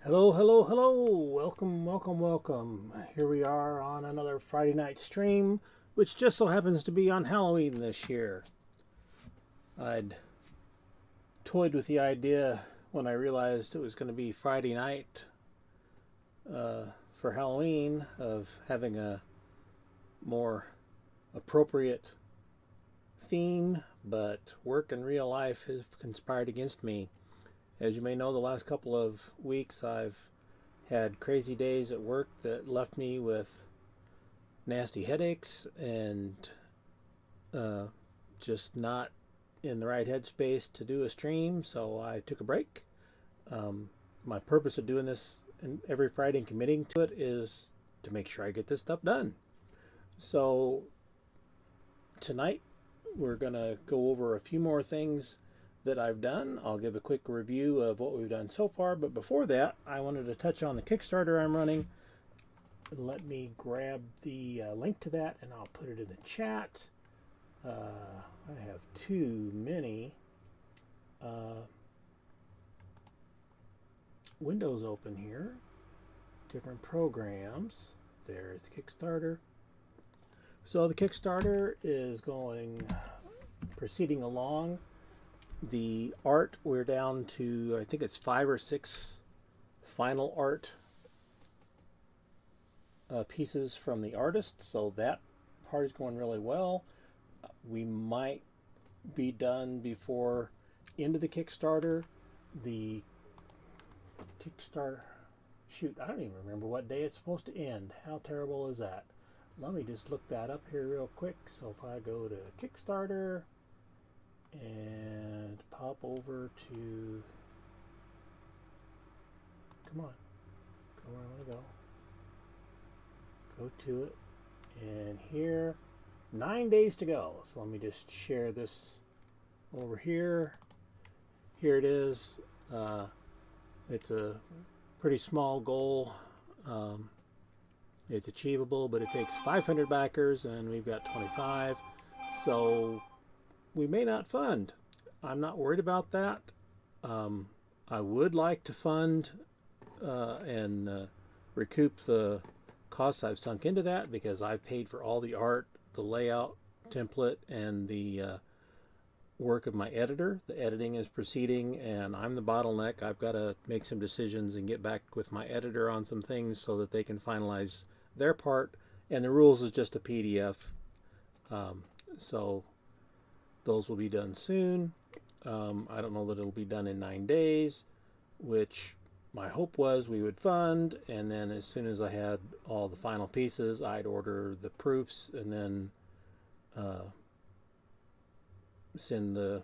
Hello, hello, hello. Welcome, welcome, welcome. Here we are on another Friday night stream, which just so happens to be on Halloween this year. I'd toyed with the idea when I realized it was going to be Friday night for Halloween of having a more appropriate theme, but work and real life have conspired against me. As you may know, the last couple of weeks I've had crazy days at work that left me with nasty headaches and uh, just not in the right headspace to do a stream, so I took a break. My purpose of doing this every Friday and committing to it is to make sure I get this stuff done. So tonight we're going to go over a few more things that I've done. I'll give a quick review of what we've done so far, but before that, I wanted to touch on the Kickstarter I'm running. Let me grab the link to that and I'll put it in the chat. I have too many windows open here, different programs. There's Kickstarter. So the Kickstarter is proceeding along. The art, we're down to, I think it's 5 or 6 final art pieces from the artist, so that part is going really well. We might be done before into the Kickstarter. The Kickstarter, shoot, I don't even remember what day it's supposed to end. How terrible is that? Let me just look that up here real quick. So if I go to Kickstarter and pop over to, come on, go where I want to go to it, and here, 9 days to go. So let me just share this over here. Here it is. It's a pretty small goal. It's achievable, but it takes 500 backers and we've got 25, so we may not fund. I'm not worried about that. I would like to fund and recoup the costs I've sunk into that, because I've paid for all the art, the layout, template, and the work of my editor. The editing is proceeding and I'm the bottleneck. I've got to make some decisions and get back with my editor on some things so that they can finalize their part, and the rules is just a PDF. So those will be done soon. I don't know that it'll be done in 9 days, which my hope was we would fund, and then as soon as I had all the final pieces, I'd order the proofs and then send the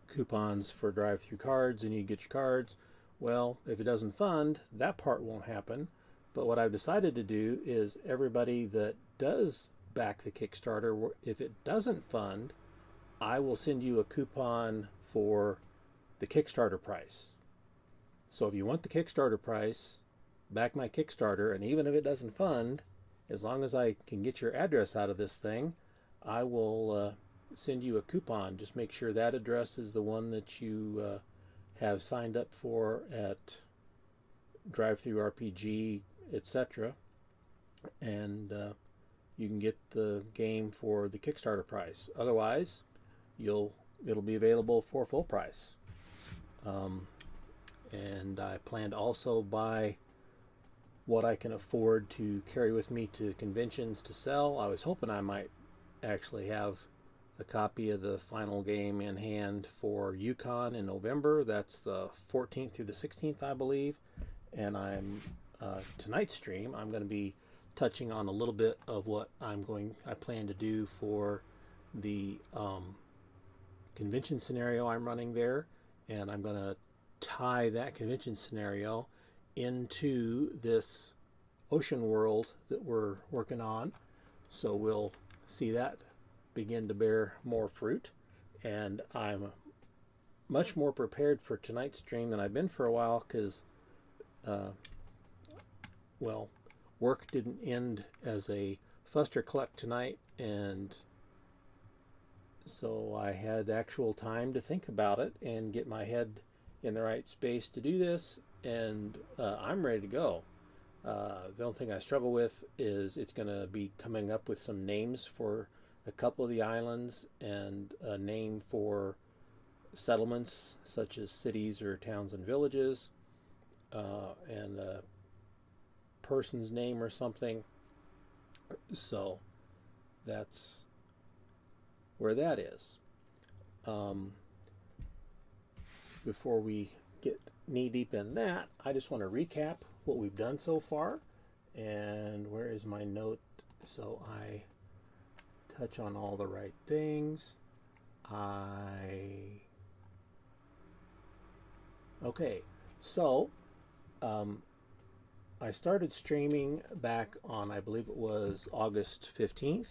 coupons for drive-through cards, and you get your cards. Well, if it doesn't fund, that part won't happen. But what I've decided to do is everybody that does back the Kickstarter, if it doesn't fund, I will send you a coupon for the Kickstarter price. So if you want the Kickstarter price, back my Kickstarter, and even if it doesn't fund, as long as I can get your address out of this thing, I will send you a coupon. Just make sure that address is the one that you have signed up for at Drive-Through RPG, etc. And you can get the game for the Kickstarter price. Otherwise, it'll be available for full price. And I plan to also buy what I can afford to carry with me to conventions to sell. I was hoping I might actually have a copy of the final game in hand for Yukon in November. That's the 14th through the 16th, I believe. And tonight's stream, I'm going to be touching on a little bit of what I plan to do for the convention scenario I'm running there, and I'm going to tie that convention scenario into this ocean world that we're working on. So we'll see that begin to bear more fruit, and I'm much more prepared for tonight's stream than I've been for a while, because work didn't end as a fustercluck tonight, and so I had actual time to think about it and get my head in the right space to do this. and I'm ready to go. The only thing I struggle with is it's going to be coming up with some names for a couple of the islands and a name for settlements such as cities or towns and villages, and a person's name or something. So that's where that is. Um, Before we get knee deep in that, I just want to recap what we've done so far. And where is my note so I touch on all the right things? Okay, so um, I started streaming back on, I believe it was August 15th.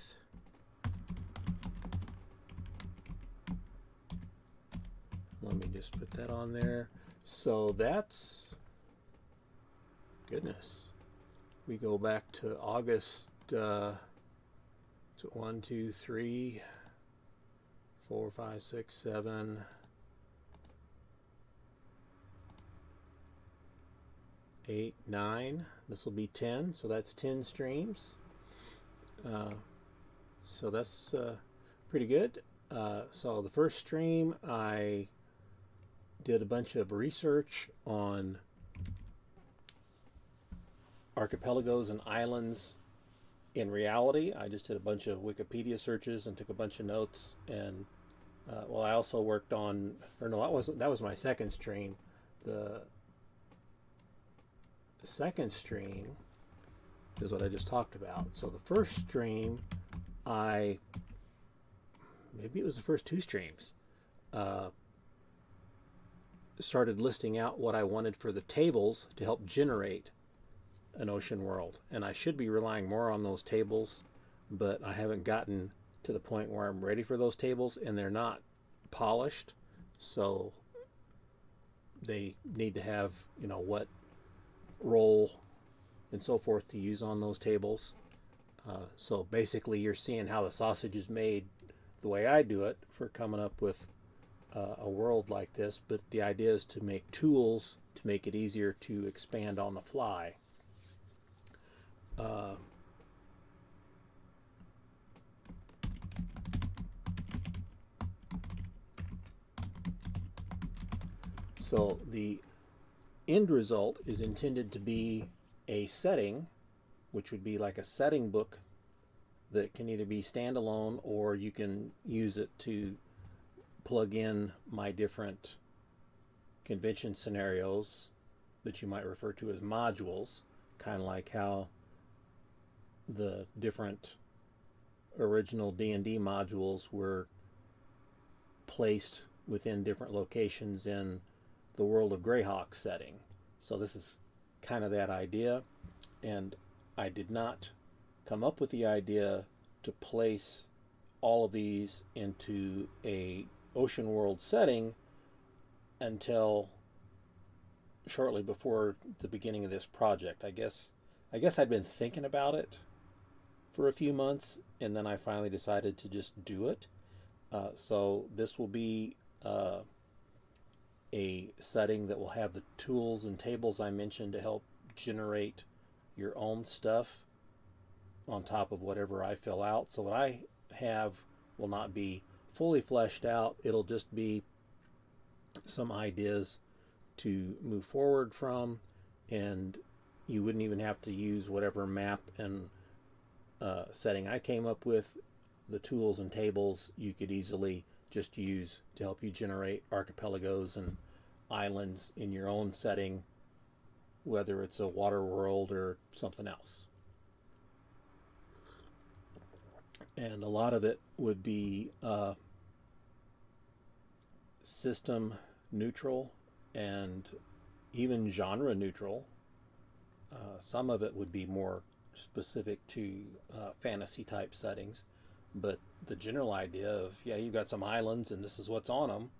Let me just put that on there. So that's, goodness, we go back to August to 1, 2, 3, 4, 5, 6, 7, 8, 9. This will be 10. So that's 10 streams. So that's pretty good. So the first stream, I did a bunch of research on archipelagos and islands in reality. I just did a bunch of Wikipedia searches and took a bunch of notes. And well, I also worked on, or no, that was my second stream. The second stream is what I just talked about. So the first stream, maybe it was the first two streams, started listing out what I wanted for the tables to help generate an ocean world. And I should be relying more on those tables, but I haven't gotten to the point where I'm ready for those tables, and they're not polished. So they need to have, what role and so forth to use on those tables. So basically you're seeing how the sausage is made the way I do it for coming up with a world like this, but the idea is to make tools to make it easier to expand on the fly. So the end result is intended to be a setting, which would be like a setting book that can either be standalone or you can use it to plug in my different convention scenarios that you might refer to as modules, kind of like how the different original D&D modules were placed within different locations in the World of Greyhawk setting. So this is kind of that idea, and I did not come up with the idea to place all of these into a ocean world setting until shortly before the beginning of this project. I guess I'd been thinking about it for a few months, and then I finally decided to just do it. So this will be a setting that will have the tools and tables I mentioned to help generate your own stuff on top of whatever I fill out. So what I have will not be fully fleshed out. It'll just be some ideas to move forward from, and you wouldn't even have to use whatever map and setting I came up with. The tools and tables you could easily just use to help you generate archipelagos and islands in your own setting, whether it's a water world or something else. And a lot of it would be system neutral and even genre neutral. Some of it would be more specific to fantasy type settings, but the general idea of, yeah, you've got some islands and this is what's on them,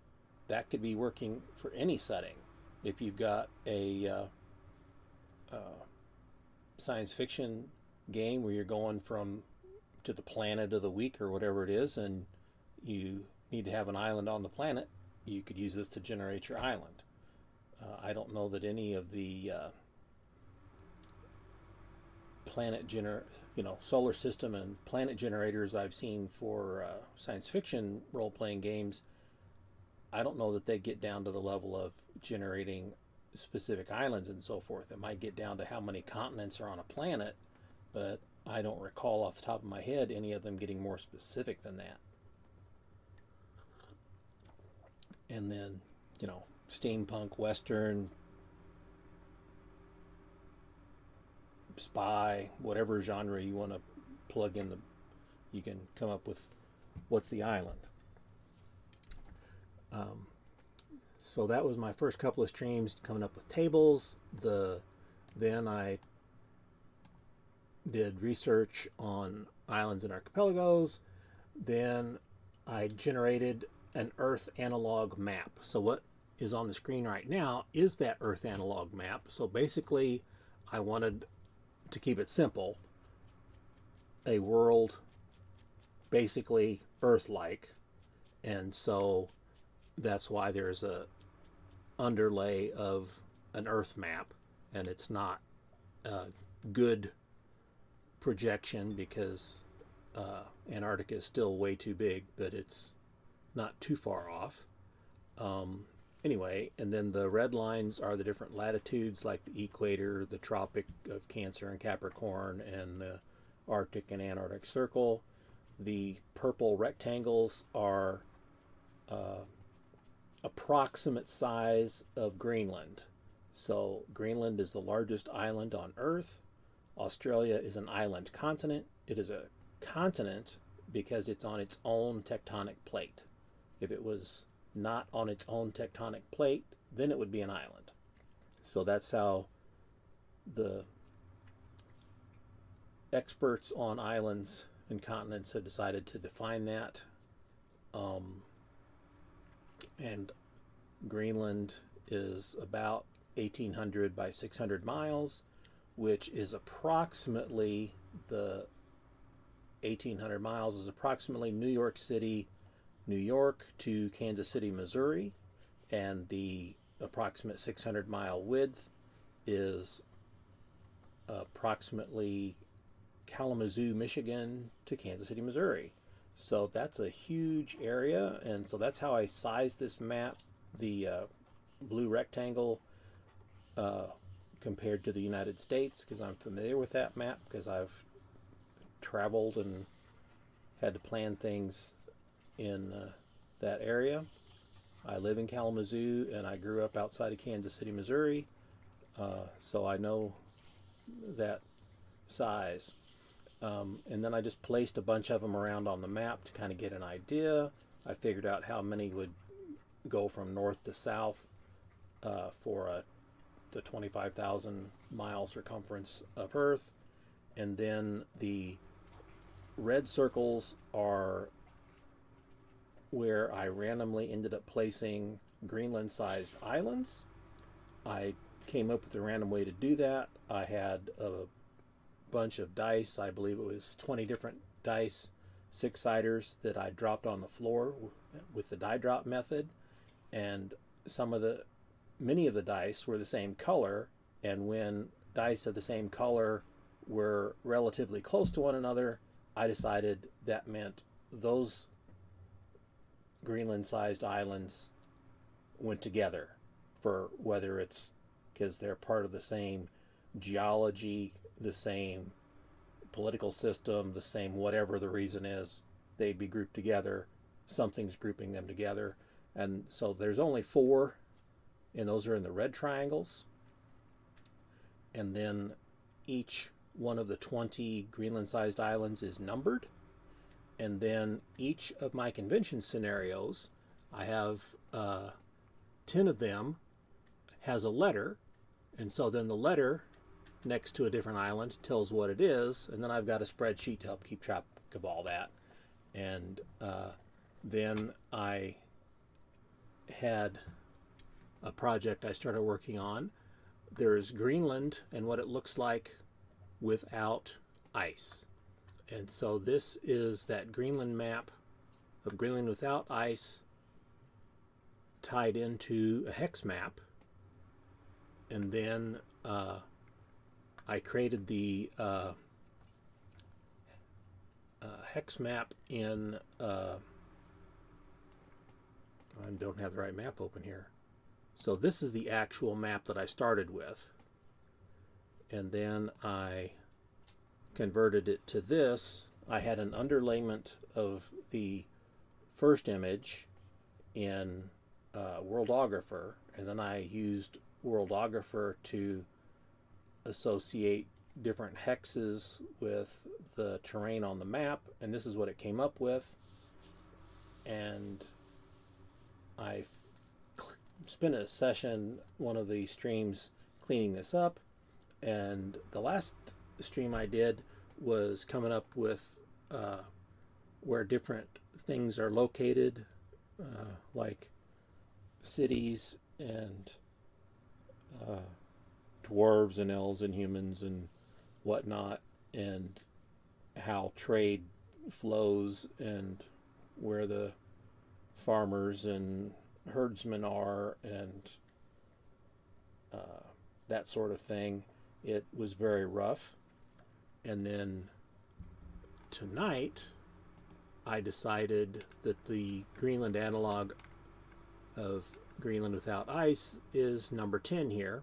that could be working for any setting. If you've got a science fiction game where you're going from to the planet of the week or whatever it is, and you need to have an island on the planet, you could use this to generate your island. I don't know that any of the solar system and planet generators I've seen for science fiction role-playing games, I don't know that they get down to the level of generating specific islands and so forth. It might get down to how many continents are on a planet, but I don't recall off the top of my head any of them getting more specific than that. And then, steampunk, western, spy, whatever genre you want to plug in, you can come up with what's the island. So that was my first couple of streams, coming up with tables. Then I did research on islands and archipelagos. Then I generated an Earth analog map. So what is on the screen right now is that Earth analog map. So basically, I wanted to keep it simple, a world basically Earth-like, and so that's why there's a underlay of an Earth map, and it's not a good projection because Antarctica is still way too big, but it's not too far off. Anyway, and then the red lines are the different latitudes, like the equator, the Tropic of Cancer and Capricorn, and the Arctic and Antarctic Circle. The purple rectangles are approximate size of Greenland. So Greenland is the largest island on Earth. Australia is an island continent. It is a continent because it's on its own tectonic plate. If it was not on its own tectonic plate, then it would be an island. So that's how the experts on islands and continents have decided to define that. And Greenland is about 1,800 by 600 miles, which is approximately 1,800 miles is approximately New York City, New York to Kansas City, Missouri, and the approximate 600-mile width is approximately Kalamazoo, Michigan to Kansas City, Missouri. So that's a huge area, and so that's how I sized this map. The blue rectangle compared to the United States, because I'm familiar with that map because I've traveled and had to plan things in that area. I live in Kalamazoo and I grew up outside of Kansas City, Missouri, so I know that size. And then I just placed a bunch of them around on the map to kind of get an idea. I figured out how many would go from north to south for the 25,000 mile circumference of Earth. And then the red circles are where I randomly ended up placing Greenland-sized islands. I came up with a random way to do that. I had a bunch of dice. I believe it was 20 different dice, six-siders that I dropped on the floor with the die drop method, and many of the dice were the same color, and when dice of the same color were relatively close to one another, I decided that meant those Greenland-sized islands went together, for whether it's because they're part of the same geology, the same political system, the same whatever the reason is, they'd be grouped together. Something's grouping them together. And so there's only 4, and those are in the red triangles. And then each one of the 20 Greenland-sized islands is numbered. And then each of my convention scenarios, I have 10 of them, has a letter. And so then the letter next to a different island tells what it is. And then I've got a spreadsheet to help keep track of all that. And then I had a project I started working on. There's Greenland and what it looks like without ice. And so this is that Greenland map of Greenland without ice tied into a hex map. and then I created the hex map in I don't have the right map open here. So this is the actual map that I started with, and then I converted it to this. I had an underlayment of the first image in Worldographer, and then I used Worldographer to associate different hexes with the terrain on the map, and this is what it came up with. And I spent a session, one of the streams, cleaning this up, and the last stream I did was coming up with where different things are located, like cities and dwarves and elves and humans and whatnot, and how trade flows and where the farmers and herdsmen are, and that sort of thing. It was very rough. And then tonight I decided that the Greenland analog of Greenland without ice is number 10 here.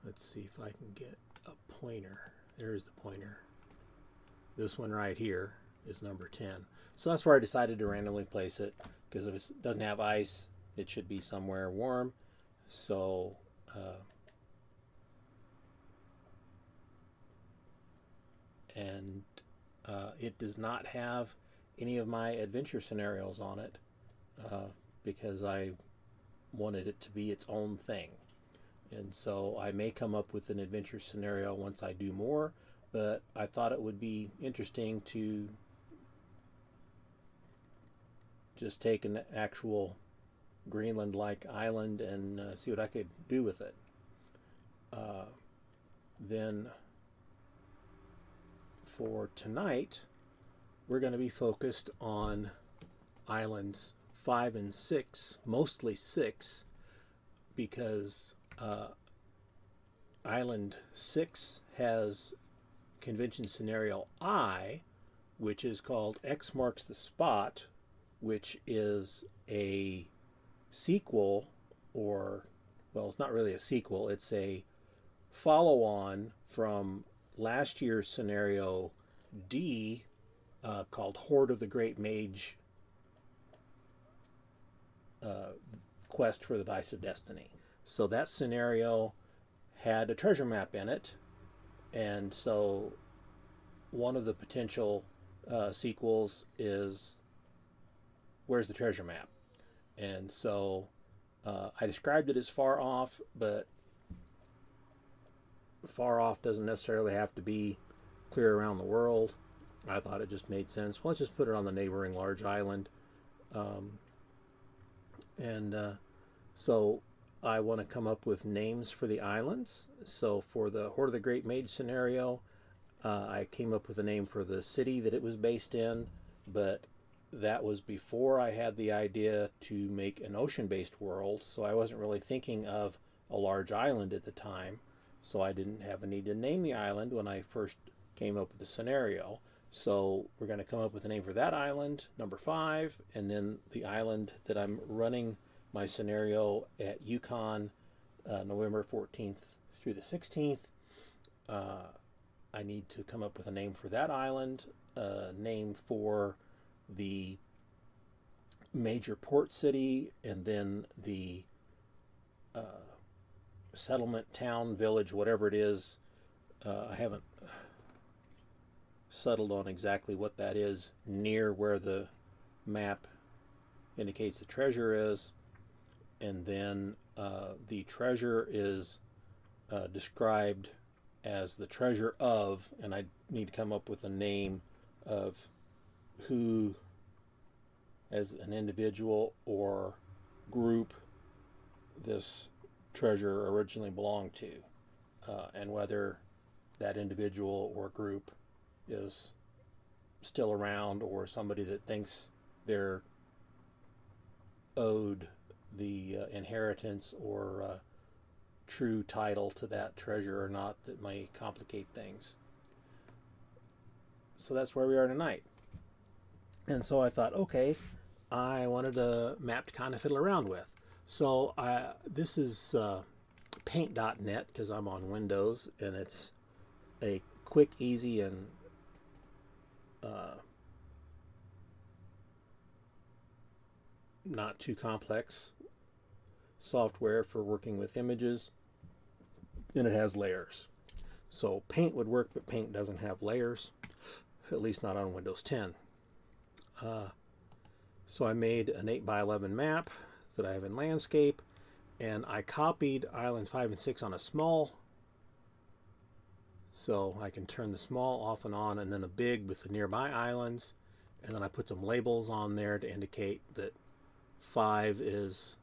Let's see if I can get a pointer. There's the pointer. This one right here is number 10. So that's where I decided to randomly place it, because if it doesn't have ice, it should be somewhere warm. So it does not have any of my adventure scenarios on it, because I wanted it to be its own thing. And so I may come up with an adventure scenario once I do more, but I thought it would be interesting to just take an actual Greenland-like island and see what I could do with it. Then for tonight, we're going to be focused on islands 5 and 6, mostly 6, because Island 6 has convention scenario I, which is called X Marks the Spot, which is a sequel, or, well, it's not really a sequel, it's a follow-on from last year's scenario D, called Horde of the Great Mage, Quest for the Dice of Destiny. So that scenario had a treasure map in it, and so one of the potential sequels is Where's the Treasure Map? And so I described it as far off, but far off doesn't necessarily have to be clear around the world. I thought it just made sense. Well, let's just put it on the neighboring large island. So I want to come up with names for the islands. So for the Horde of the Great Mage scenario, I came up with a name for the city that it was based in, but that was before I had the idea to make an ocean-based world, so I wasn't really thinking of a large island at the time, so I didn't have a need to name the island when I first came up with the scenario. So we're going to come up with a name for that island, number 5, and then the island that I'm running my scenario at Yukon, November 14th through the 16th. I need to come up with a name for that island, a name for the major port city, and then the settlement, town, village, whatever it is. I haven't settled on exactly what that is near where the map indicates the treasure is. And then the treasure is described as the treasure of, and I need to come up with a name of who, as an individual or group, this treasure originally belonged to, and whether that individual or group is still around, or somebody that thinks they're owed the inheritance or true title to that treasure or not that may complicate things. So that's where we are tonight. And so I thought, okay, I wanted a map to kind of fiddle around with. So this is paint.net because I'm on Windows, and it's a quick, easy, and not too complex software for working with images, and it has layers. So Paint would work, but Paint doesn't have layers, at least not on Windows 10. So I made an 8x11 map that I have in landscape, and I copied islands 5 and 6 on a small, so I can turn the small off and on, and then a big with the nearby islands, and then I put some labels on there to indicate that 5 is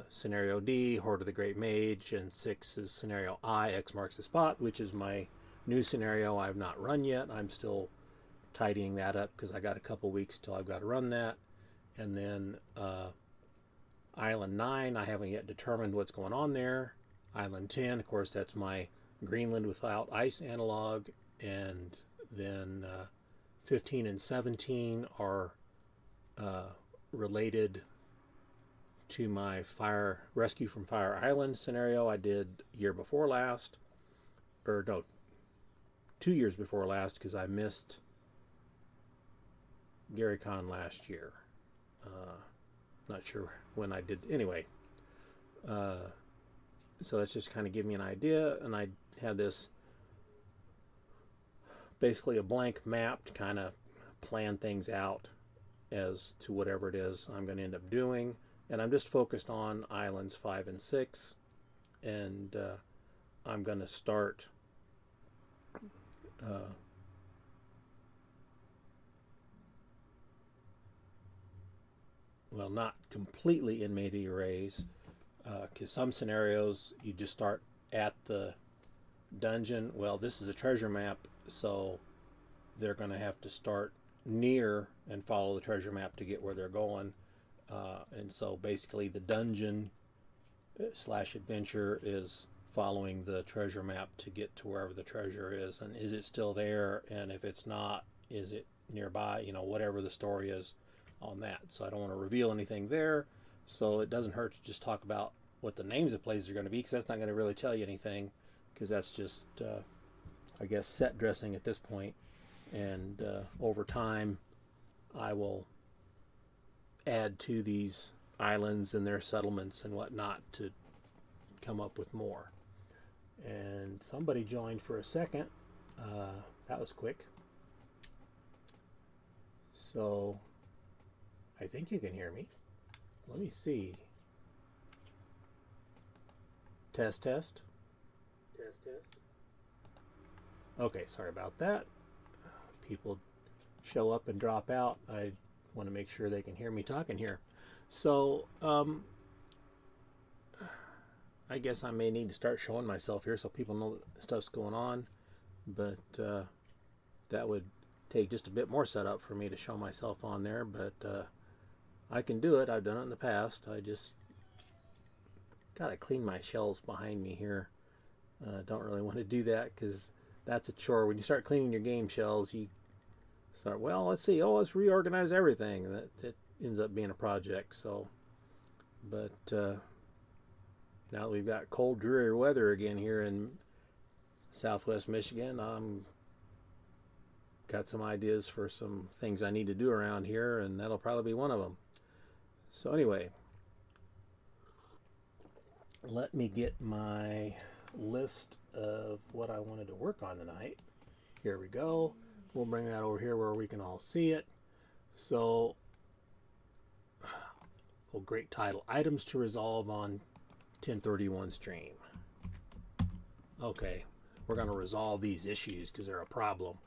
scenario D, Horde of the Great Mage, and 6 is scenario I, X marks the spot, which is my new scenario I've not run yet. I'm still tidying that up because I got a couple weeks till I've got to run that. And then Island 9, I haven't yet determined what's going on there. Island 10, of course, that's my Greenland without ice analog. And then 15 and 17 are related to my fire rescue from Fire Island scenario I did year before last, or no, 2 years before last, because I missed GaryCon last year. Not sure when I did. Anyway, so that's just kind of give me an idea, and I had this basically a blank map to kind of plan things out as to whatever it is I'm going to end up doing. And I'm just focused on islands 5 and 6, and I'm going to start well, not completely in melee arrays, because some scenarios you just start at the dungeon. Well, this is a treasure map, so they're going to have to start near and follow the treasure map to get where they're going. And so basically the dungeon / adventure is following the treasure map to get to wherever the treasure is, and is it still there, and if it's not, is it nearby, whatever the story is on that. So I don't want to reveal anything there, so it doesn't hurt to just talk about what the names of places are going to be, because that's not going to really tell you anything, because that's just I guess set dressing at this point. And over time I will add to these islands and their settlements and whatnot to come up with more. And somebody joined for a second. That was quick. So I think you can hear me. Let me see. Test. Okay, sorry about that. People show up and drop out. I want to make sure they can hear me talking here. So I guess I may need to start showing myself here so people know that stuff's going on, but that would take just a bit more setup for me to show myself on there, but I can do it. I've done it in the past. I just gotta clean my shelves behind me here. Don't really want to do that because that's a chore. When you start cleaning your game shelves, you start, well, let's see, let's reorganize everything. It ends up being a project. So, but now that we've got cold, dreary weather again here in Southwest Michigan, I'm got some ideas for some things I need to do around here, and that'll probably be one of them. So anyway, let me get my list of what I wanted to work on tonight. Here we go. We'll bring that over here where we can all see it. So, great title. Items to resolve on 1031 stream. Okay, we're going to resolve these issues because they're a problem.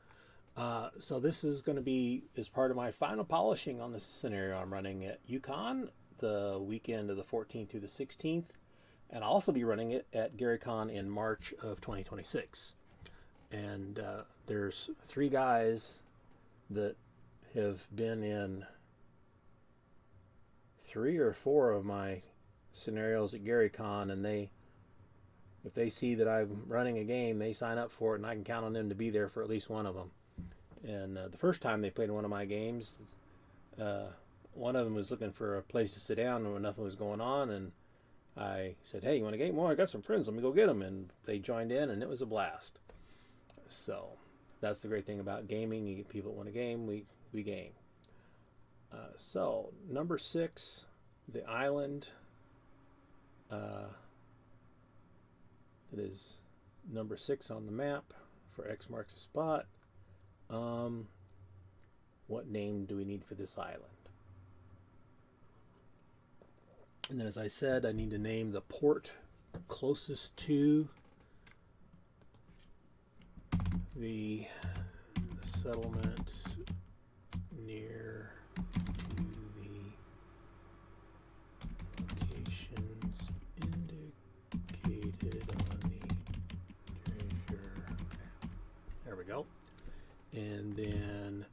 So this is going to be as part of my final polishing on this scenario I'm running at Yukon the weekend of the 14th through the 16th. And I'll also be running it at GaryCon in March of 2026. And there's 3 guys that have been in 3 or 4 of my scenarios at GaryCon, and if they see that I'm running a game, they sign up for it, and I can count on them to be there for at least one of them. And the first time they played one of my games, one of them was looking for a place to sit down when nothing was going on, and I said, "Hey, you want a game? Well, I got some friends. Let me go get them." And they joined in, and it was a blast. So that's the great thing about gaming. You get people that want a game, we game. So number 6, the island. That is number 6 on the map for X marks the spot. What name do we need for this island? And then, as I said, I need to name the port closest to the settlement near to the locations indicated on the treasure map. There we go. And then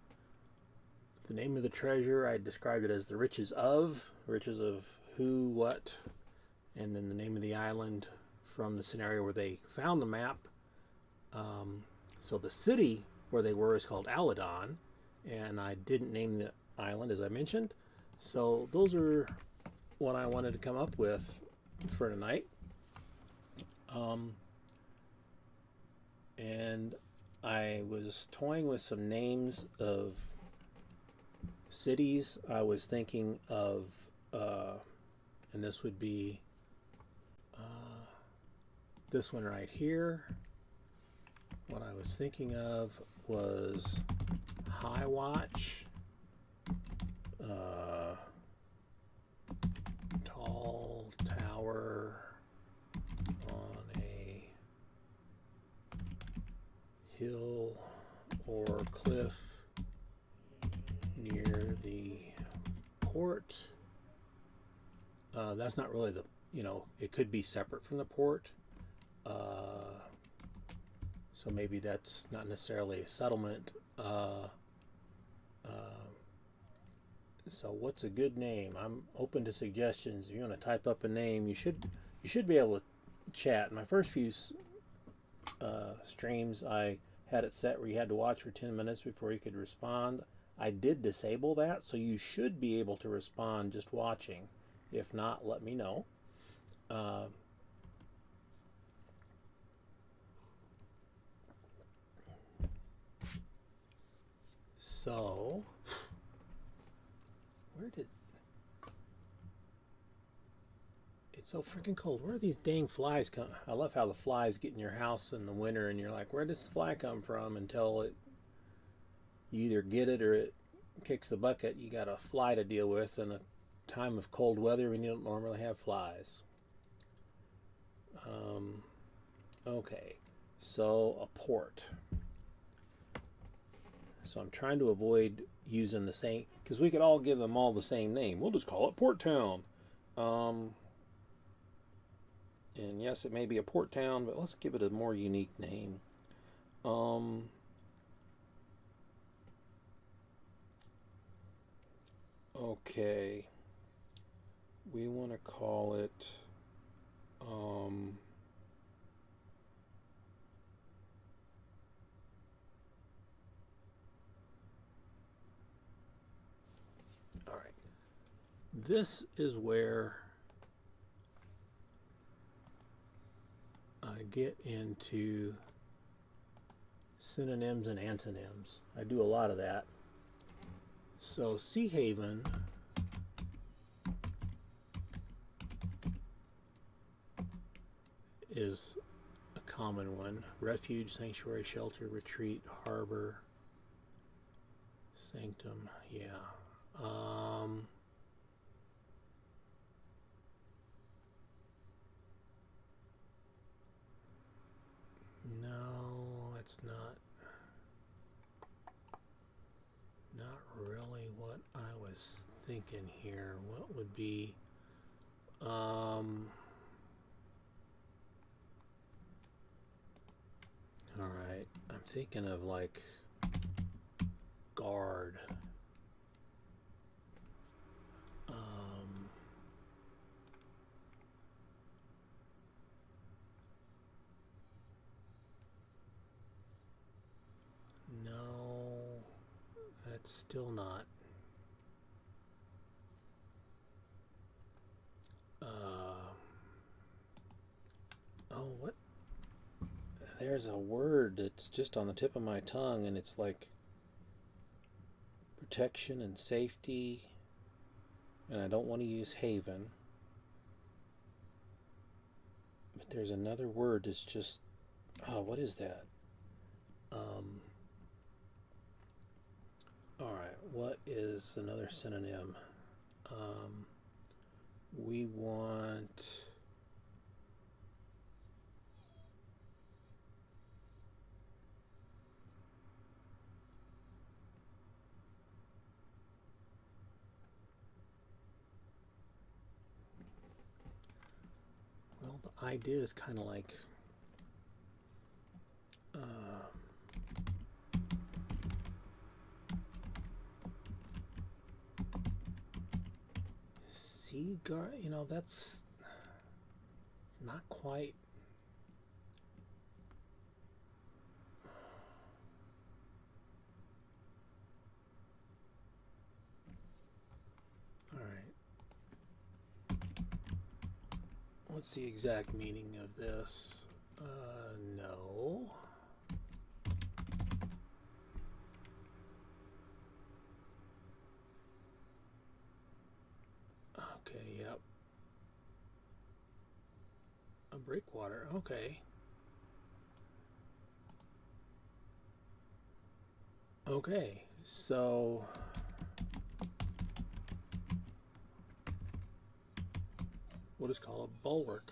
the name of the treasure, I described it as the riches of who, what, and then the name of the island from the scenario where they found the map. So the city where they were is called Aladon, and I didn't name the island, as I mentioned. So those are what I wanted to come up with for tonight. And I was toying with some names of cities. I was thinking of, and this would be this one right here. What I was thinking of was High Watch, tall tower on a hill or cliff near the port. That's not really it could be separate from the port. So maybe that's not necessarily a settlement. So what's a good name? I'm open to suggestions. If you want to type up a name, you should be able to chat. My first few streams, I had it set where you had to watch for 10 minutes before you could respond. I did disable that, so you should be able to respond just watching. If not, let me know. So, it's so freaking cold. Where are these dang flies come? I love how the flies get in your house in the winter, and you're like, where does the fly come from? Until you either get it or it kicks the bucket. You got a fly to deal with in a time of cold weather when you don't normally have flies. Okay, so a port. So I'm trying to avoid using the same, because we could all give them all the same name. We'll just call it Port Town. And yes, it may be a port town, but let's give it a more unique name. Okay. We want to call it all right. This is where I get into synonyms and antonyms. I do a lot of that. So Sea Haven is a common one. Refuge, sanctuary, shelter, retreat, harbor, sanctum. Yeah. No, it's not really what I was thinking here. What would be all right, I'm thinking of like guard. that's still not. Oh, what? There's a word that's just on the tip of my tongue, and it's like protection and safety, and I don't want to use haven. But there's another word that's just, oh, what is that? All right, what is another synonym? We want. Well, the idea is kind of like. Seagull, that's not quite. All right. What's the exact meaning of this? No. Okay, yep. A breakwater, okay. Okay, so what is called a bulwark?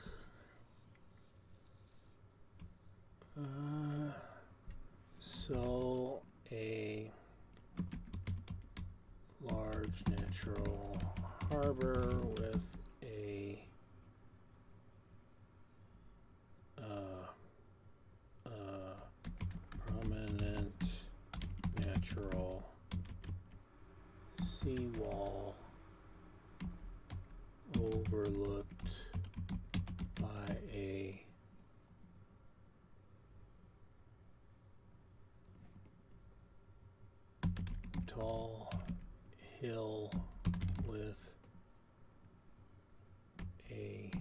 So a large natural harbor with a prominent natural seawall overlooked by a tall hill with a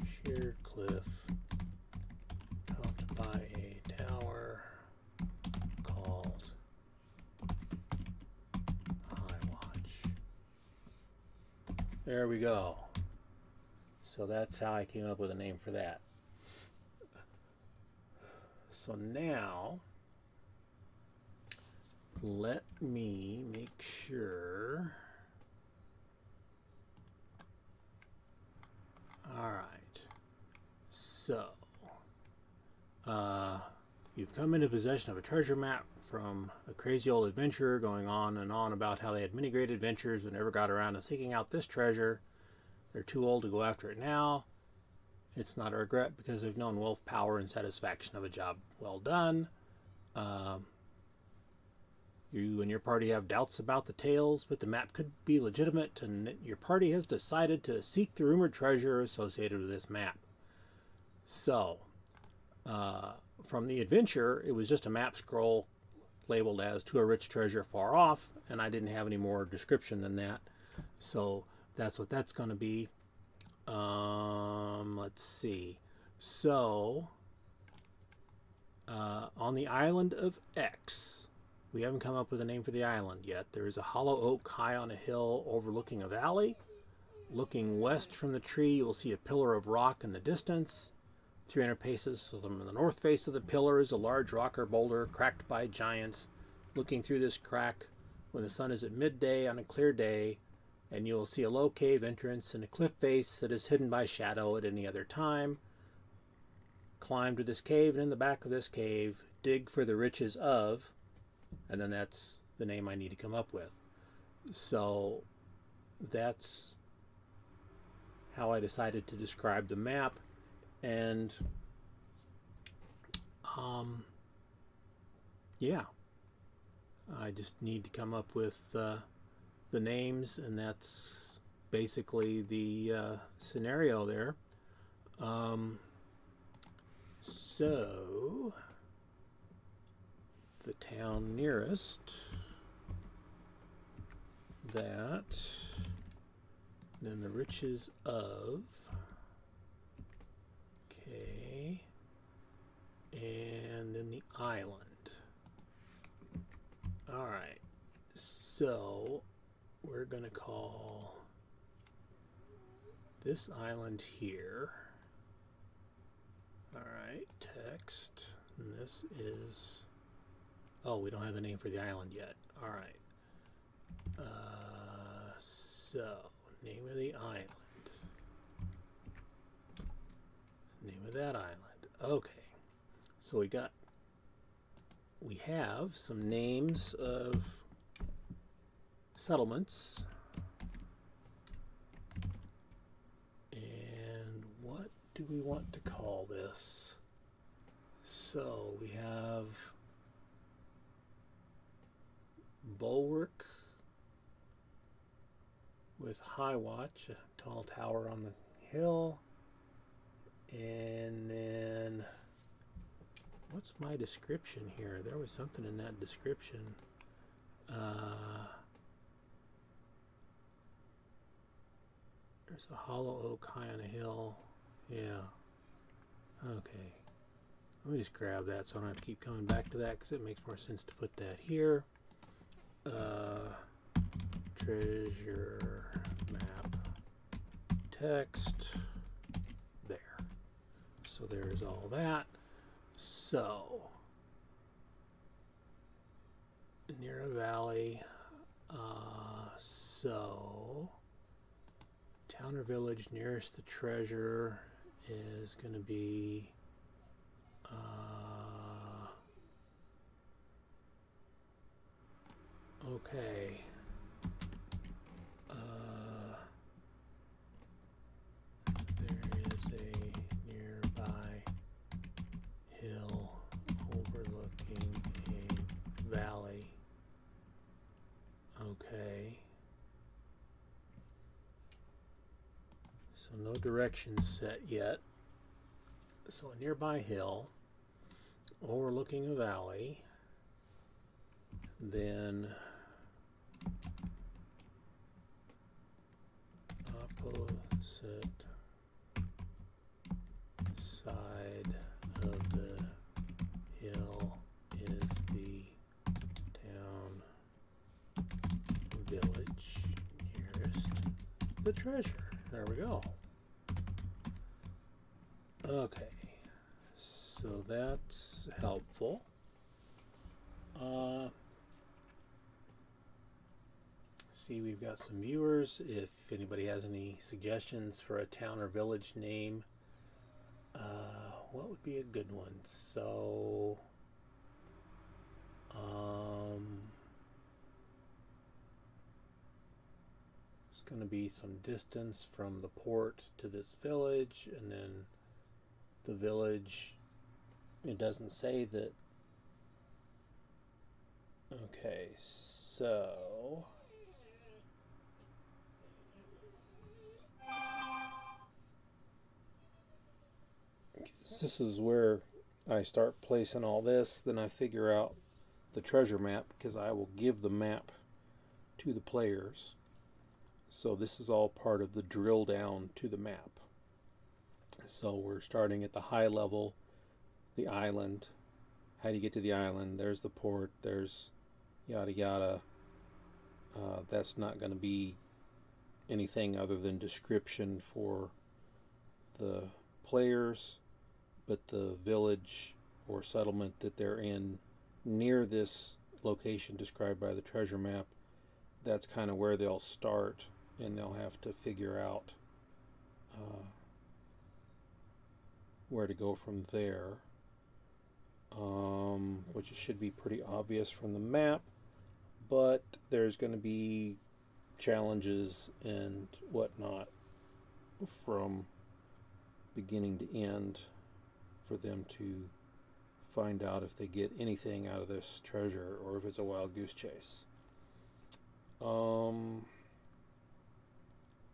sheer cliff topped by a tower called High Watch. There we go. So that's how I came up with a name for that. So now let me make sure. All right. So you've come into possession of a treasure map from a crazy old adventurer going on and on about how they had many great adventures but never got around to seeking out this treasure. They're too old to go after it now. It's not a regret because they've known wealth, power, and satisfaction of a job well done. You and your party have doubts about the tales, but the map could be legitimate, and your party has decided to seek the rumored treasure associated with this map. So, from the adventure, it was just a map scroll labeled as "to a rich treasure far off," and I didn't have any more description than that. So that's what that's going to be. Let's see. So, on the island of X, we haven't come up with a name for the island yet. There is a hollow oak high on a hill overlooking a valley. Looking west from the tree, you will see a pillar of rock in the distance. 300 paces from the north face of the pillar is a large rock or boulder cracked by giants. Looking through this crack when the sun is at midday on a clear day, and you will see a low cave entrance and a cliff face that is hidden by shadow at any other time. Climb to this cave, and in the back of this cave, dig for the riches of, and then that's the name I need to come up with. So that's how I decided to describe the map. And yeah, I just need to come up with the names, and that's basically the scenario there. So the town nearest that. Then the riches of. Okay. And then the island. Alright. So we're going to call this island here. Alright, text. And this is. Oh, we don't have the name for the island yet. Alright. So, name of the island. Name of that island. Okay. So we have some names of settlements. And what do we want to call this? So we have Bulwark with High Watch, a tall tower on the hill. And then, what's my description here? There was something in that description. There's a hollow oak high on a hill. Yeah. Okay. Let me just grab that so I don't have to keep coming back to that because it makes more sense to put that here. Treasure map text there. So there's all that. So near a valley. So town or village nearest the treasure is going to be okay. There is a nearby hill overlooking a valley. Okay. So no directions set yet. So a nearby hill overlooking a valley. Then opposite side of the hill is the town village nearest the treasure. There we go. Okay, so that's helpful. See, we've got some viewers. If anybody has any suggestions for a town or village name, what would be a good one? So, it's going to be some distance from the port to this village, and then the village, it doesn't say that. Okay, so this is where I start placing all this. Then I figure out the treasure map because I will give the map to the players. So this is all part of the drill down to the map. So we're starting at the high level, the island. How do you get to the island? There's the port. There's yada yada. That's not going to be anything other than description for the players, but the village or settlement that they're in near this location described by the treasure map, that's kind of where they'll start, and they'll have to figure out where to go from there, which should be pretty obvious from the map, but there's going to be challenges and whatnot from beginning to end for them to find out if they get anything out of this treasure or if it's a wild goose chase.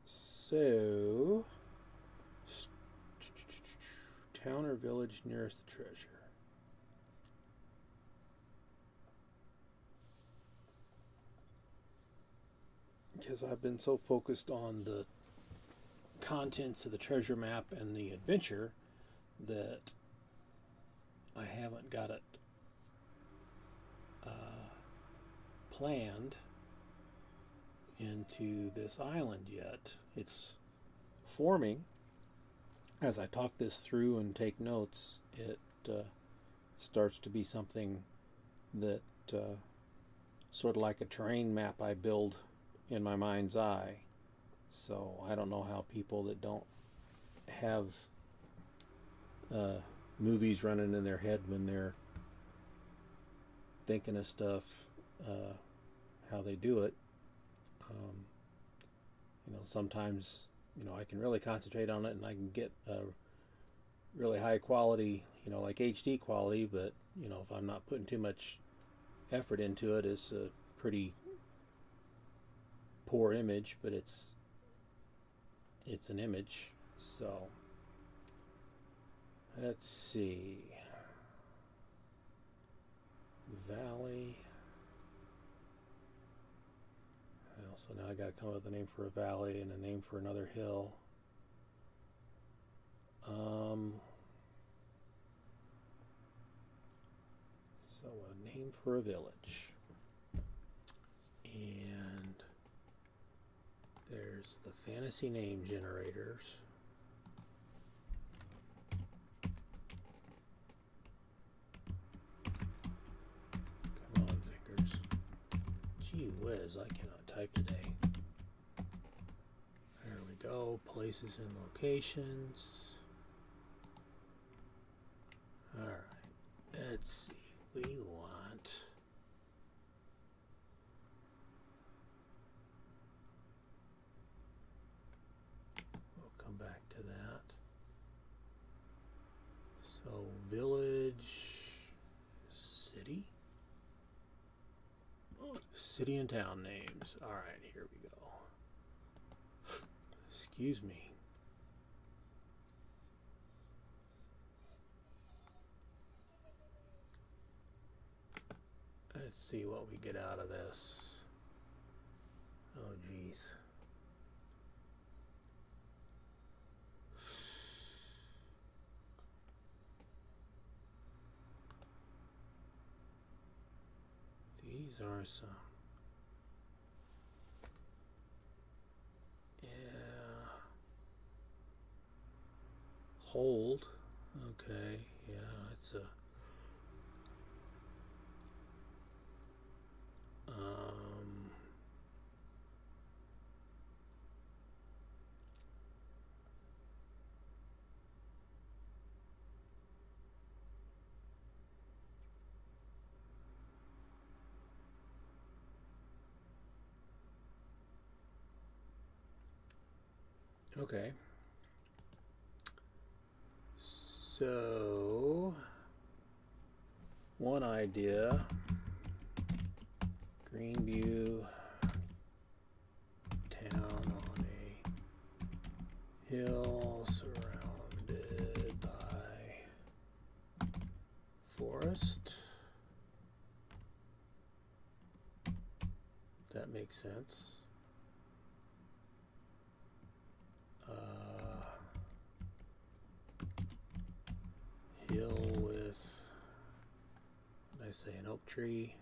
So town or village nearest the treasure. because I've been so focused on the contents of the treasure map and the adventure that I haven't got it planned into this island yet. It's forming. As I talk this through and take notes, it starts to be something that sort of like a terrain map I build in my mind's eye. So I don't know how people that don't have movies running in their head when they're thinking of stuff, how they do it. Sometimes I can really concentrate on it and I can get really high quality, like HD quality, but if I'm not putting too much effort into it, it's a pretty poor image, but it's an image. So let's see. Valley. Well, so now I got to come up with a name for a valley and a name for another hill. So a name for a village. And there's the fantasy name generators. Come on, fingers. Gee whiz, I cannot type today. There we go. Places and locations. Alright. Let's see. We want... We'll come back to that. So, village... City? City and town names. Alright, here we go. Excuse me. Let's see what we get out of this. Oh, geez. These are some. Yeah. Hold. Okay. Yeah, it's a. Okay. So, one idea, Greenview, town on a hill surrounded by forest. That makes sense. Hill with, what did I say, an oak tree.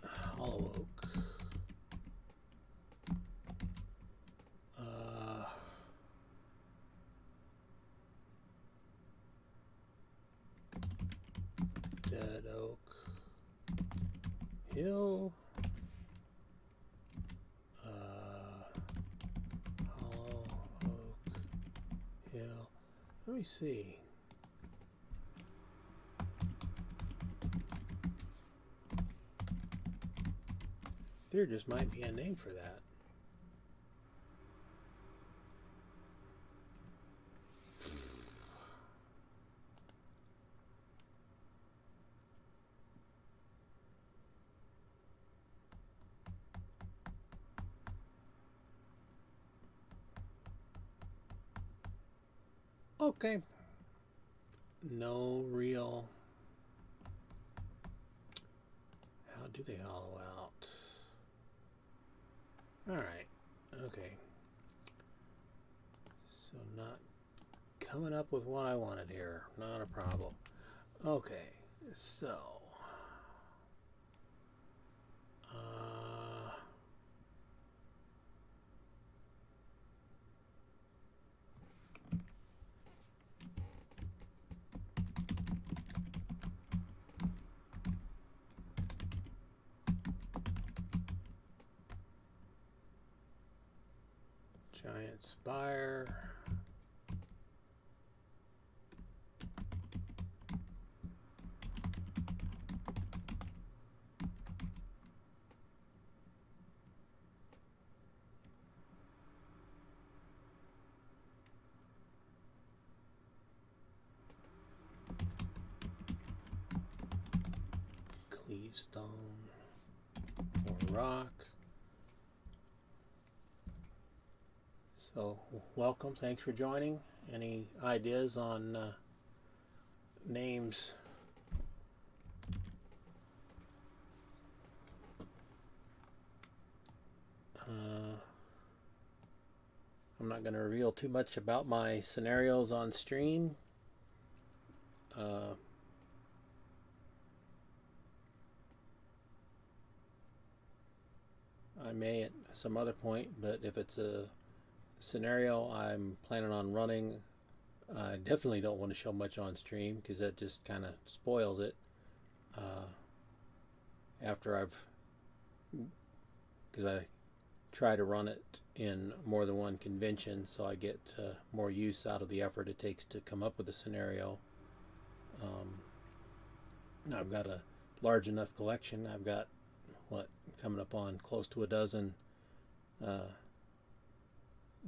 Hollow oak. Dead oak. Hill. Hollow oak. Hill. Let me see. There just might be a name for that. Okay. no real. How do they hollow out? Alright, okay. So not coming up with what I wanted here. Not a problem. Okay, so giant spire. Cleavestone or rock. So welcome, thanks for joining. Any ideas on names? I'm not going to reveal too much about my scenarios on stream. I may at some other point, but if it's a scenario I'm planning on running, I definitely don't want to show much on stream because that just kind of spoils it. Because I try to run it in more than one convention, so I get more use out of the effort it takes to come up with a scenario. I've got a large enough collection. I've got coming up on close to a dozen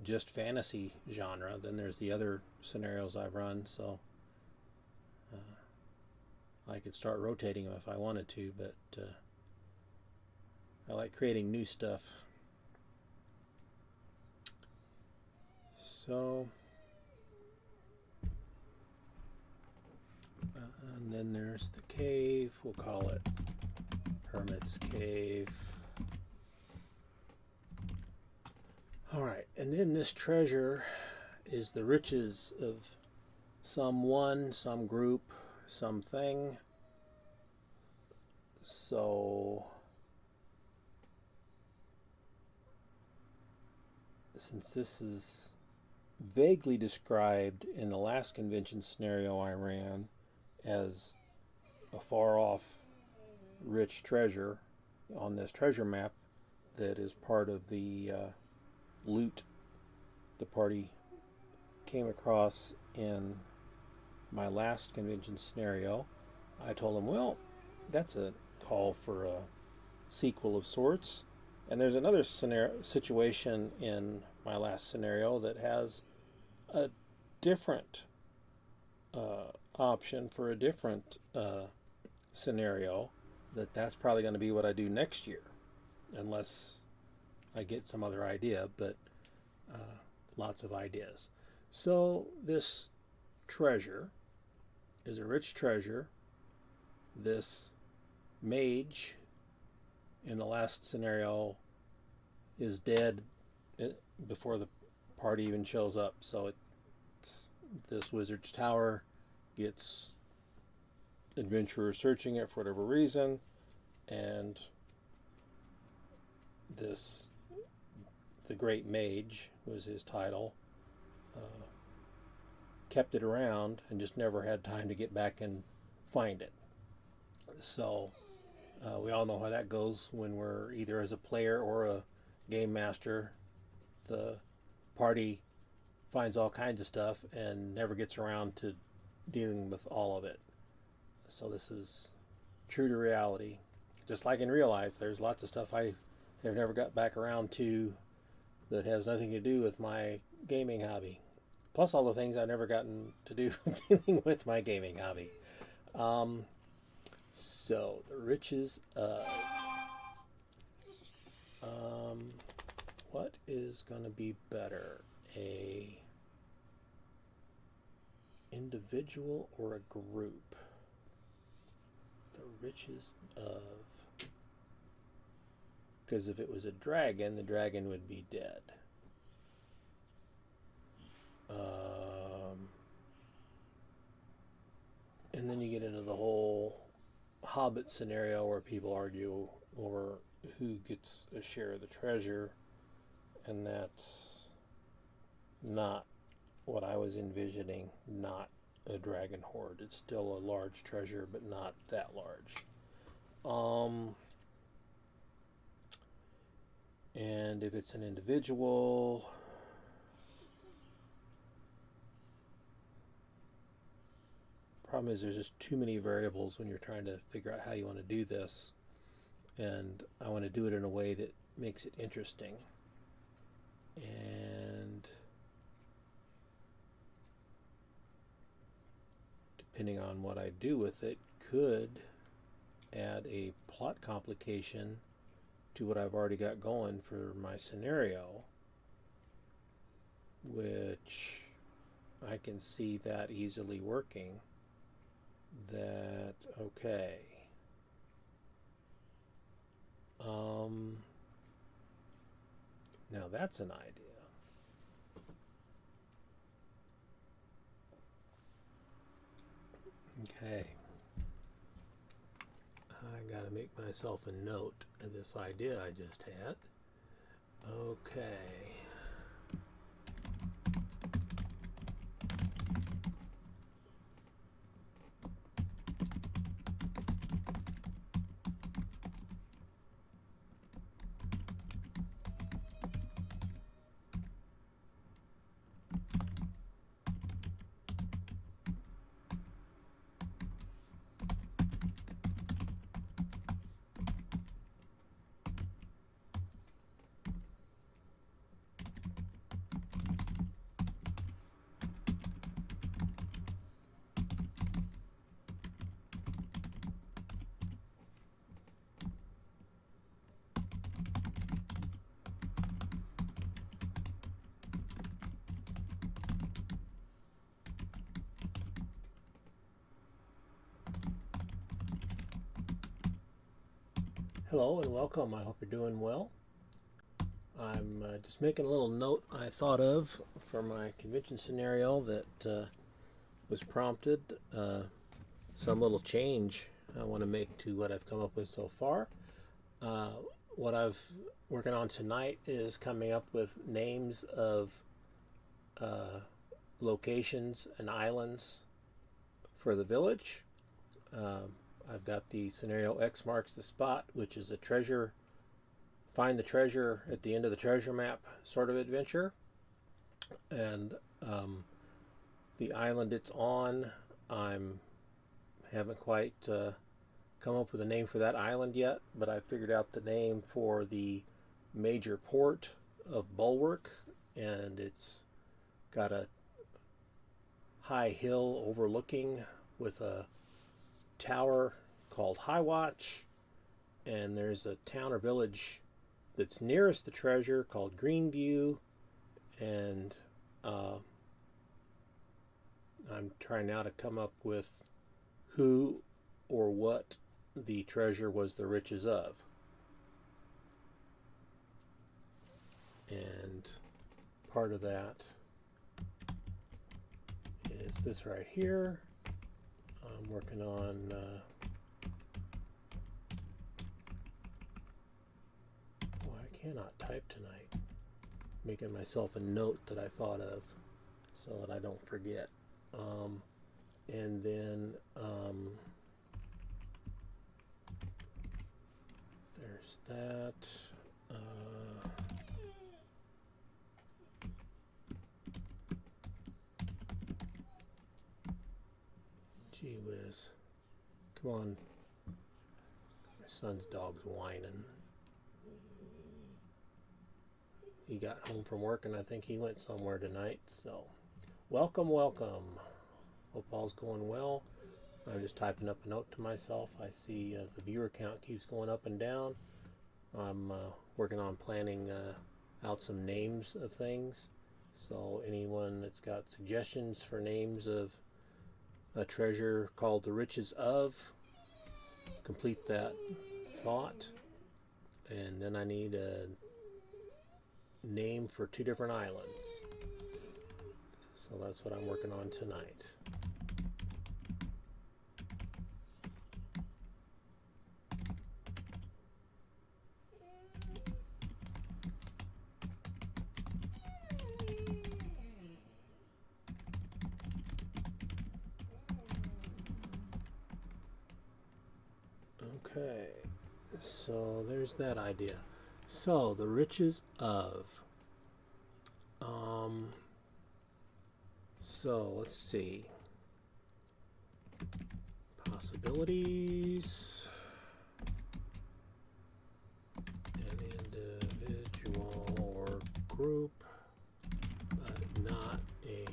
just fantasy genre. Then there's the other scenarios I've run, so I could start rotating them if I wanted to, but I like creating new stuff. So and then there's the cave. We'll call it Hermit's Cave. Alright, and then this treasure is the riches of someone, some group, something. So since this is vaguely described in the last convention scenario I ran as a far off rich treasure on this treasure map that is part of the loot the party came across in my last convention scenario, I told them, well, that's a call for a sequel of sorts. And there's another situation in my last scenario that has a different option for a different scenario. That's probably going to be what I do next year, unless I get some other idea, but lots of ideas. So this treasure is a rich treasure. This mage in the last scenario is dead before the party even shows up. So this wizard's tower gets adventurers searching it for whatever reason, and the great mage was his title, kept it around and just never had time to get back and find it. So we all know how that goes when we're either as a player or a game master. The party finds all kinds of stuff and never gets around to dealing with all of it. So this is true to reality. Just like in real life, there's lots of stuff I have never got back around to that has nothing to do with my gaming hobby. Plus all the things I've never gotten to do dealing with my gaming hobby. So the riches of what is going to be better? individual or a group? The riches of. Because if it was a dragon, the dragon would be dead. And then you get into the whole Hobbit scenario where people argue over who gets a share of the treasure, and that's not what I was envisioning, not a dragon hoard. It's still a large treasure, but not that large. And if it's an individual, problem is there's just too many variables when you're trying to figure out how you want to do this, and I want to do it in a way that makes it interesting. And depending on what I do with it, could add a plot complication to what I've already got going for my scenario, which I can see that easily working. That, okay. Now that's an idea. Okay. I gotta make myself a note of this idea I just had. Okay. Hello and welcome. I hope you're doing well. I'm just making a little note I thought of for my convention scenario that was prompted. Some little change I want to make to what I've come up with so far. What I've working on tonight is coming up with names of locations and islands for the village. I've got the scenario X marks the spot, which is a treasure, find the treasure at the end of the treasure map sort of adventure. And the island it's on, haven't quite come up with a name for that island yet, but I figured out the name for the major port of Bulwark, and it's got a high hill overlooking with a tower called High Watch, and there's a town or village that's nearest the treasure called Greenview, and I'm trying now to come up with who or what the treasure was the riches of. And part of that is this right here. I'm working on I cannot type tonight. Making myself a note that I thought of so that I don't forget. And then there's that. Gee whiz. Come on. My son's dog's whining. He got home from work and I think he went somewhere tonight. So, welcome. Hope all's going well. I'm just typing up a note to myself. I see the viewer count keeps going up and down. I'm working on planning out some names of things. So anyone that's got suggestions for names of a treasure called the riches of. Complete that thought. And then I need a name for 2 different islands. So that's what I'm working on tonight. Okay, so there's that idea. So the riches of. So let's see. Possibilities. An individual or group, but not a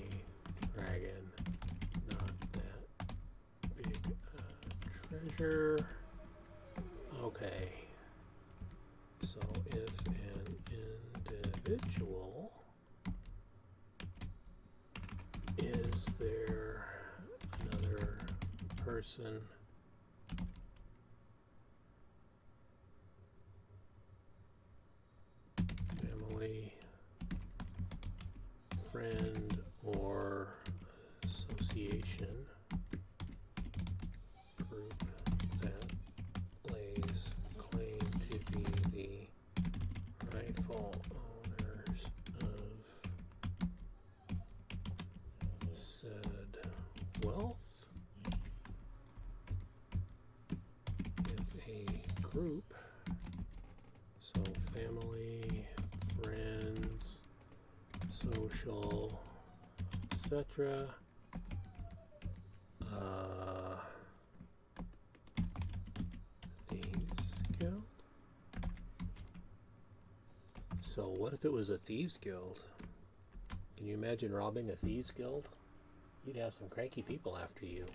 dragon. Not that big treasure. Okay. So if an individual is there another person family, friend, or association group that lays claim to be the rightful owners of said wealth. If a group, so family, friends, social, etc. Thieves Guild. So what if it was a thieves guild? Can you imagine robbing a thieves guild? You'd have some cranky people after you.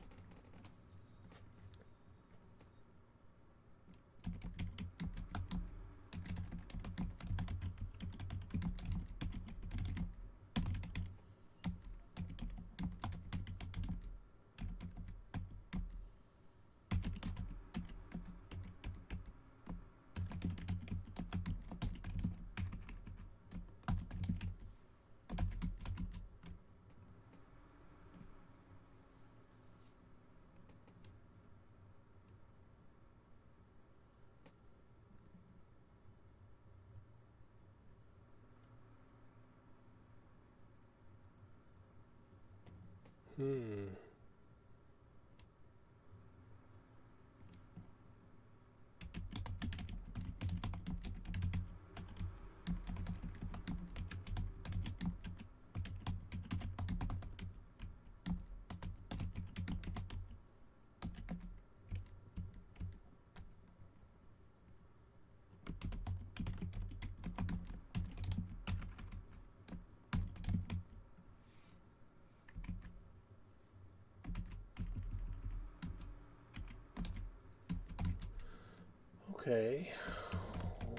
Okay,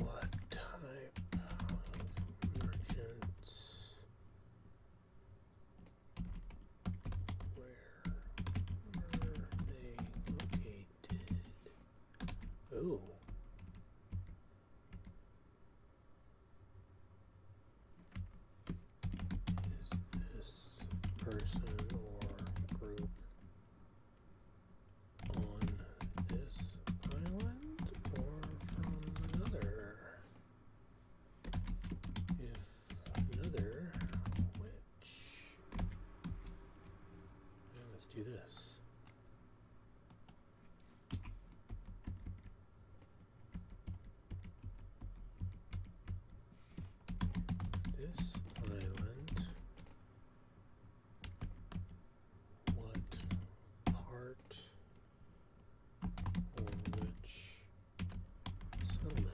what type of merchants? Where were they located? Oh. Is this person or group on this island or from another? If another, which? And let's do this. This island, what part or which settlement?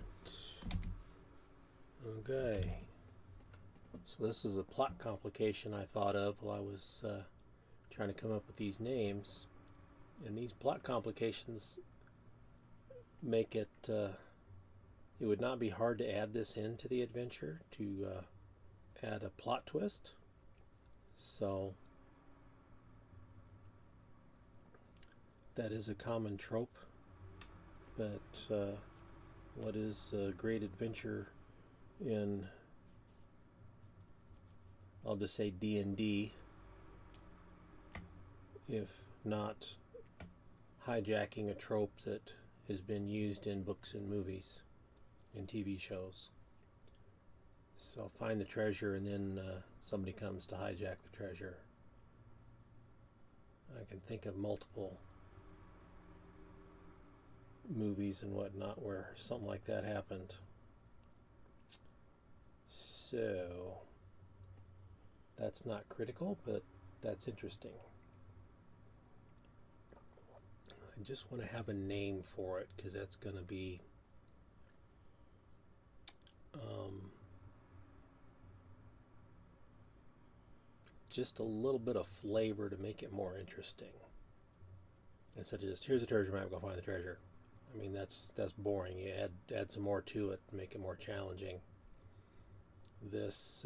Okay. So this is a plot complication I thought of while I was trying to come up with these names. And these plot complications make it, it would not be hard to add this into the adventure to add a plot twist. So that is a common trope, but what is a great adventure in, I'll just say D&D, if not hijacking a trope that has been used in books and movies and TV shows. So find the treasure and then somebody comes to hijack the treasure. I can think of multiple movies and whatnot where something like that happened. So that's not critical, but that's interesting. I just want to have a name for it because that's going to be just a little bit of flavor to make it more interesting. Instead of just, here's a treasure map, go find the treasure. I mean, that's boring. You add some more to it, make it more challenging. This,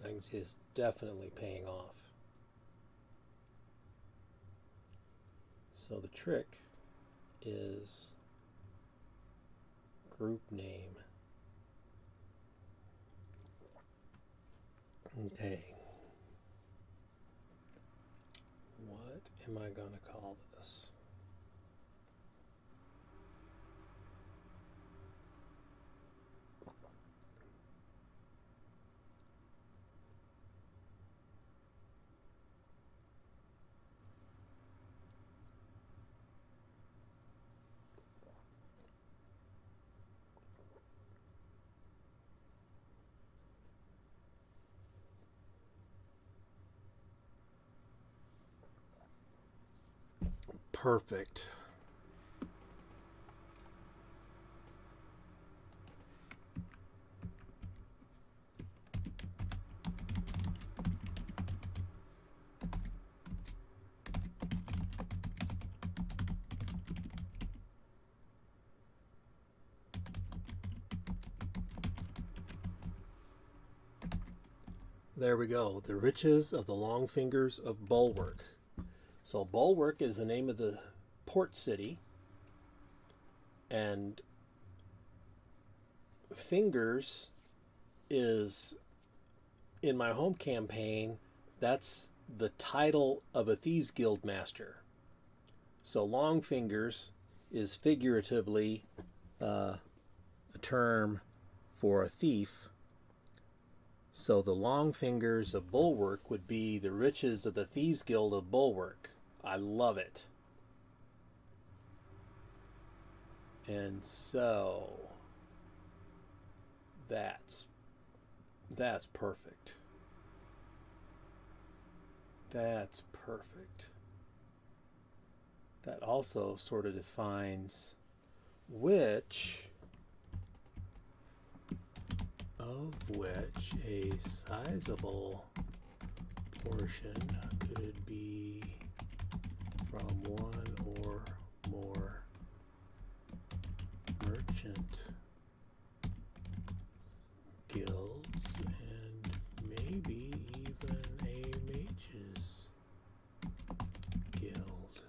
I can see it's definitely paying off. So the trick is group name. Okay. What am I going to call this? Perfect. There we go. The riches of the long fingers of Bulwark. So Bulwark is the name of the port city, and Fingers is, in my home campaign, that's the title of a Thieves Guild master. So long fingers is figuratively a term for a thief. So the long fingers of Bulwark would be the riches of the Thieves Guild of Bulwark. I love it. And so that's perfect. That's perfect. That also sort of defines which a sizable portion could be from one or more merchant guilds and maybe even a mage's guild.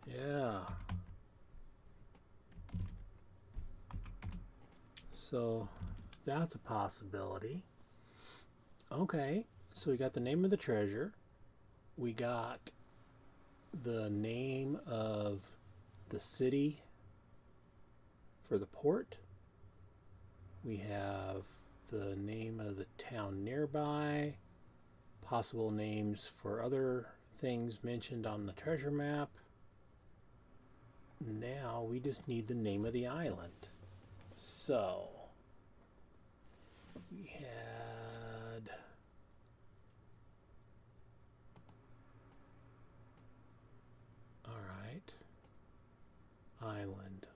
Yeah. So that's a possibility. Okay, so we got the name of the treasure. We got the name of the city for the port. We have the name of the town nearby, possible names for other things mentioned on the treasure map. Now we just need the name of the island. So we had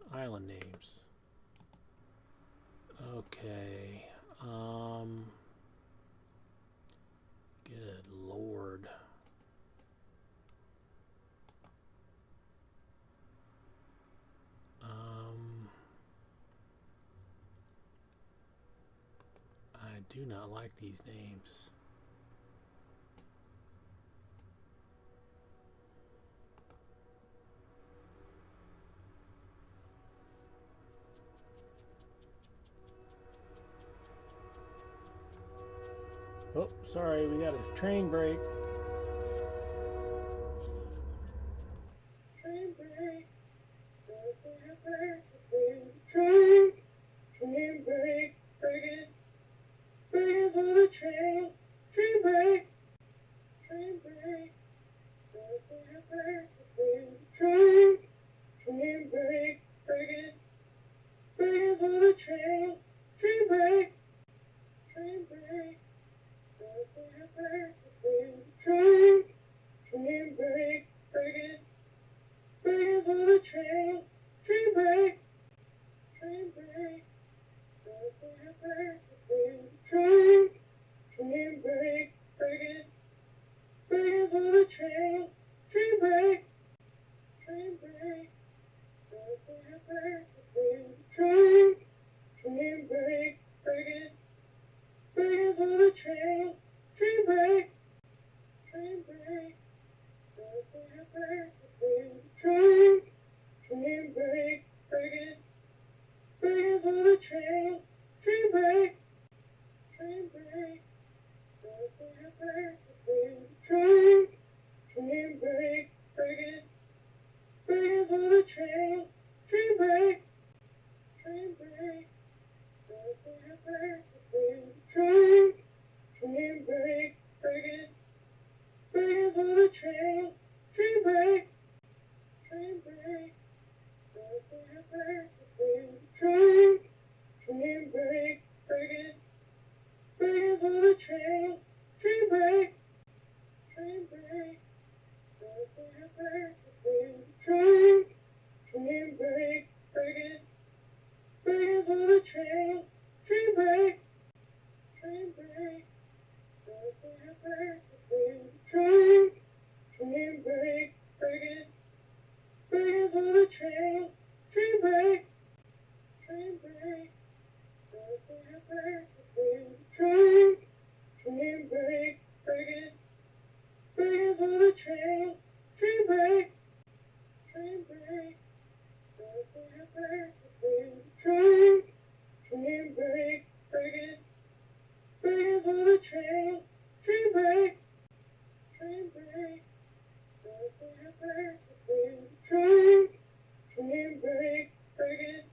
island names. Okay. Good Lord. I do not like these names. Oh, sorry, we got a train break. Train break. Train. Train break. Break it. Break it for the train. Train break. Train break. Train. Train break. Break it. Break it for the train. Train break. Train break. Train. Train break. Break it. Break it for the train. Train break. Train break. Train. Train break. Break it. Break it for the train. Train break. Train break. Train. Train break. Break it. Break it for the train. Train break. Train break. Train. Train break. Break it. Break it for the train. Train break. Train break. Train. Train break. Break it. Break it for the train. Train break. Train break. Train. Train break. Break it. Break it for the train. Train break. Train break. Train. Train break. Break it. Break it for the train. Train break. Train break. Train. Train break. Break it. Break it for the train. Train break. Train break. Train. Train break. Break it. Break it for the train. Train break. Train break. Train. Train break. Break it. Break it for the train. Train break. Train break. Train. Train break. Break it. Break it for the train. Train break. Train break. Train. Train break. Break it. Break it for the train. Train break. Train break. Train. Train break. Break it.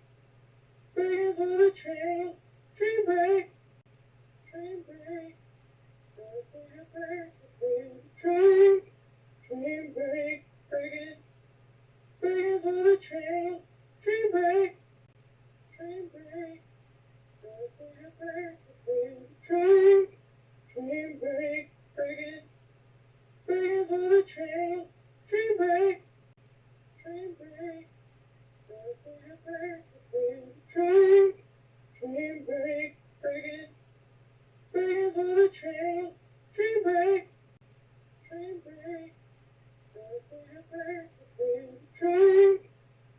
Break it for the train. Train break. Train break. Train. Train break. Break it. Break it for the train. Train break. Train break. Train. Train break. Break it. Break it for the train. Train break. Train break. Train. Train break. Break it. Break it for the train. Train break. Train break. Train.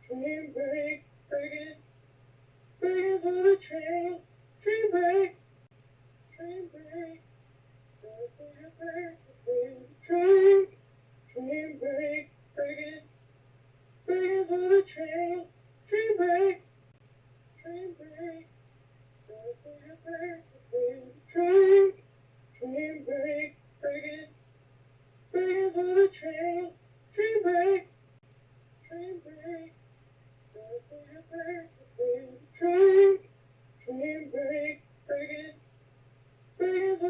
Train break. Break it. Break it for the train. Train break. Train break. Train. Train break. Break it. Break it for the train. Train break. Train break. Train. Train break. Break it. Break it for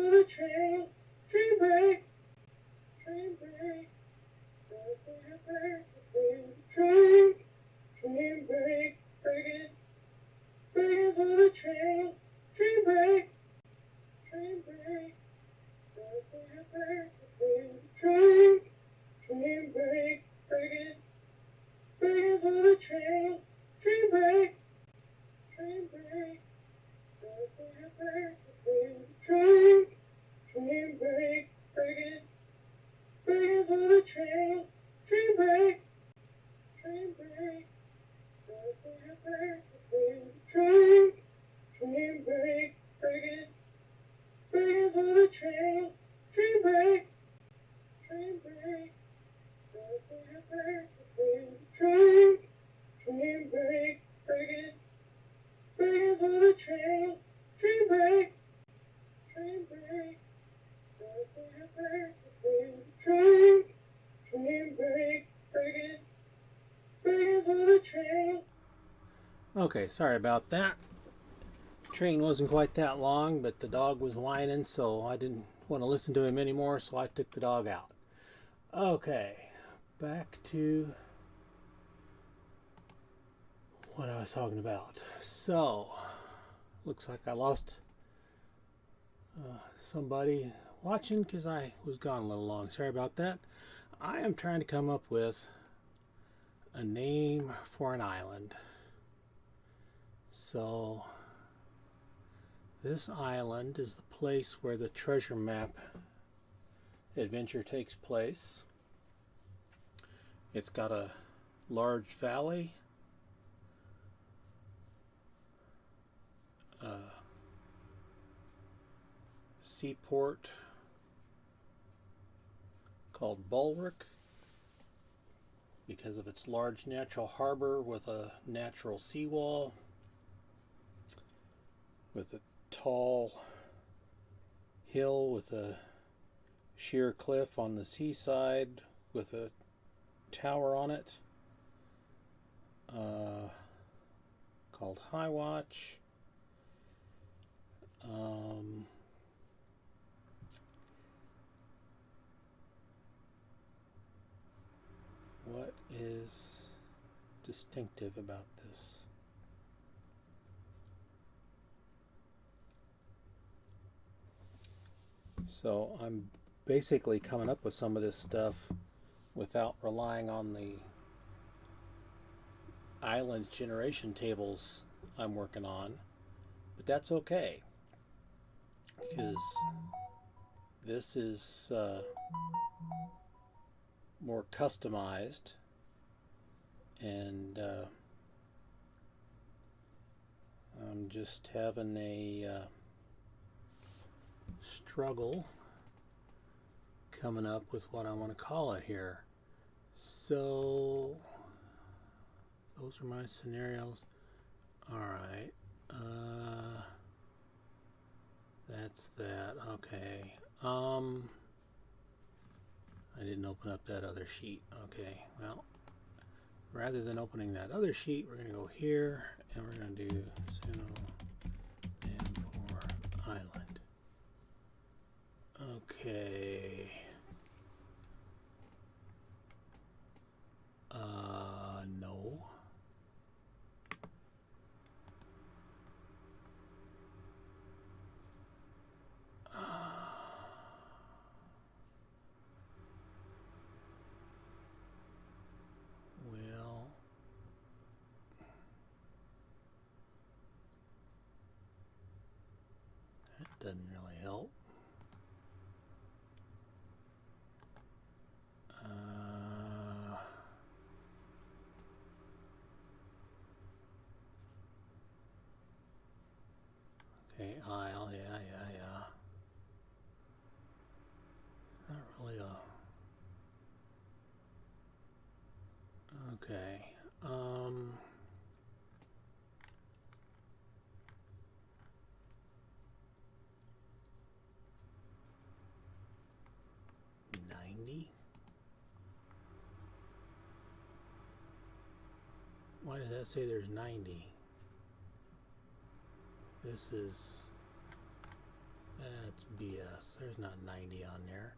the train. Train break. Train break. Train. Train break. Break it. Break it for the train. Train break. Train break. Train. Train break. Break it. Break it for the train. Train break. Train break. Train. Train break. Break it. Break it for the train. Train break. Train break. Train. Train break. Break it. Break it for the train. Train break. Train break. Train. Train break. Break it. Break it for the train. Train break. Train break. Okay, sorry about that. Train wasn't quite that long, but the dog was whining, so I didn't want to listen to him anymore, so I took the dog out. Okay, back to what I was talking about. So, looks like I lost somebody watching because I was gone a little long. Sorry about that. I am trying to come up with a name for an island. So, this island is the place where the treasure map adventure takes place. It's got a large valley, a seaport called Bulwark because of its large natural harbor with a natural seawall, with a tall hill with a sheer cliff on the seaside with a tower on it called High Watch. What is distinctive about this? So I'm basically coming up with some of this stuff without relying on the island generation tables I'm working on, but that's okay because this is more customized, and I'm just having a struggle coming up with what I want to call it here. So those are my scenarios. All right, that's that. Okay. I didn't open up that other sheet. Okay, well, rather than opening that other sheet, we're going to go here and we're going to do Sano and for island. Okay. No. Well, that doesn't really help. Okay, aisle, yeah. Not really a... Okay, 90? Why does that say there's 90? This is... That's BS. There's not 90 on there.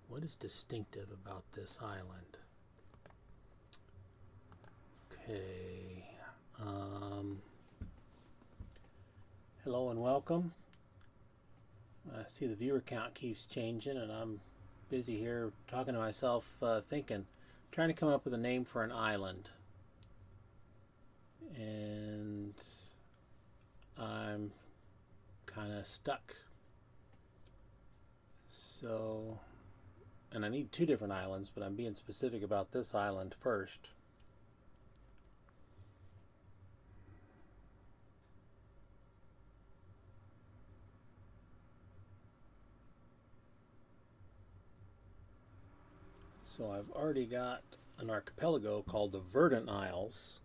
What is distinctive about this island? Okay. Hello and welcome. I see the viewer count keeps changing, and I'm busy here talking to myself, thinking, trying to come up with a name for an island. And I'm kind of stuck. So, and I need two different islands, but I'm being specific about this island first. So I've already got an archipelago called the Verdant Isles,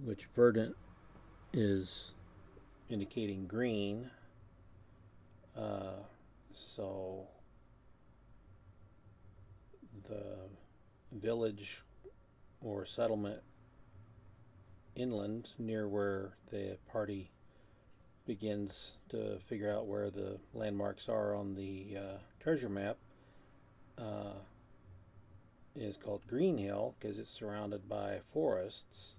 which verdant is indicating green. So the village or settlement inland near where the party begins to figure out where the landmarks are on the treasure map is called Green Hill because it's surrounded by forests.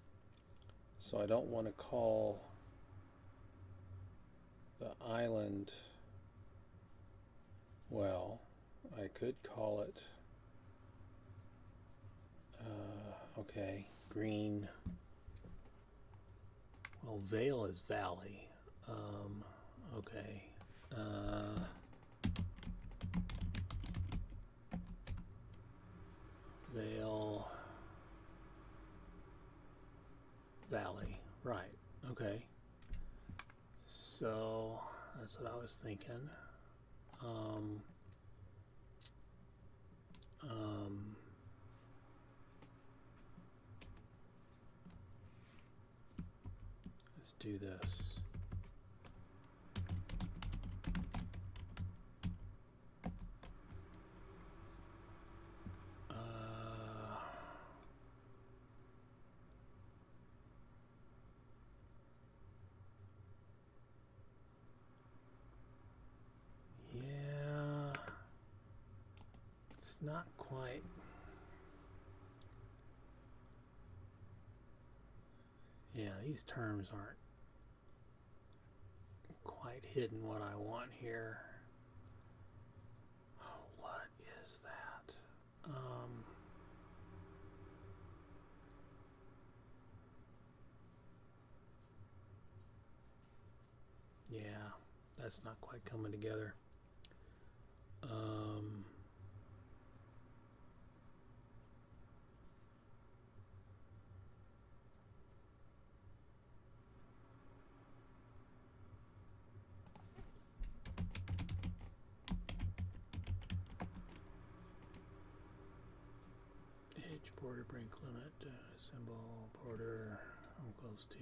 So I don't want to call the island, well, I could call it, okay, Green. Well, Vale is Valley. Okay. Vale Valley. Right. Okay. So that's what I was thinking. Um, let's do this. Yeah, it's not quite. Yeah, these terms aren't quite hidden what I want here. Oh, what is that? Yeah, that's not quite coming together. Edge border brink limit symbol border. I'm close to.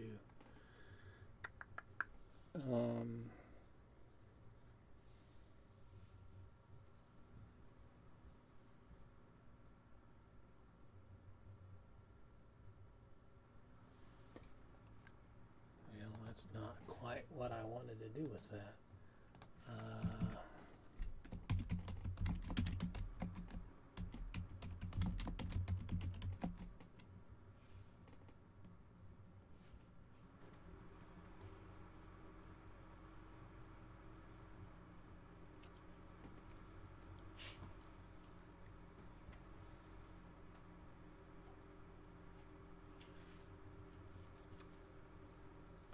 Well, that's not quite what I wanted to do with that.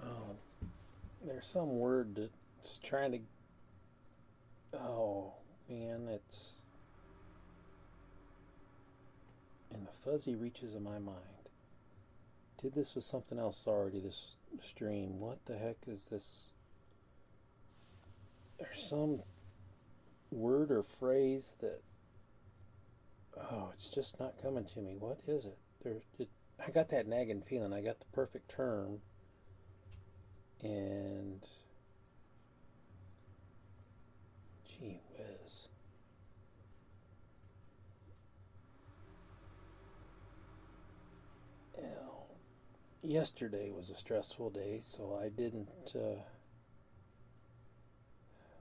Oh, there's some word that's trying to. Oh, man, it's in the fuzzy reaches of my mind. Did this with something else already this stream. What the heck is this? There's some word or phrase that, oh, it's just not coming to me. What is it? I got that nagging feeling. I got the perfect term, and gee whiz. Yesterday was a stressful day, so I didn't,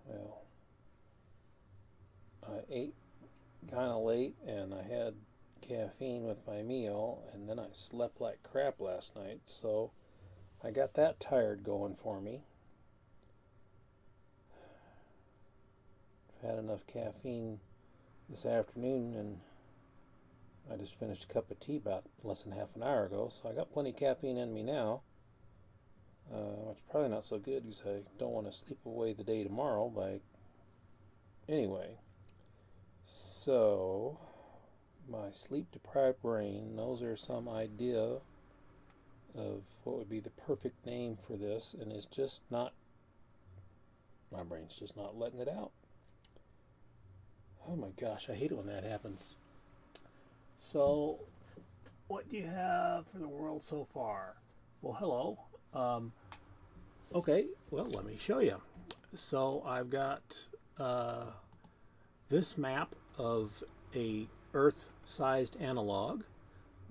well, I ate kind of late and I had caffeine with my meal, and then I slept like crap last night, so I got that tired going for me. I've had enough caffeine this afternoon, and I just finished a cup of tea about less than half an hour ago, so I got plenty of caffeine in me now, which is probably not so good because I don't want to sleep away the day tomorrow by... Anyway, so my sleep-deprived brain knows there's some idea of what would be the perfect name for this, and it's just not... My brain's just not letting it out. Oh my gosh, I hate it when that happens. So, what do you have for the world so far? Well, hello. Okay, well, let me show you. So, I've got this map of a Earth-sized analog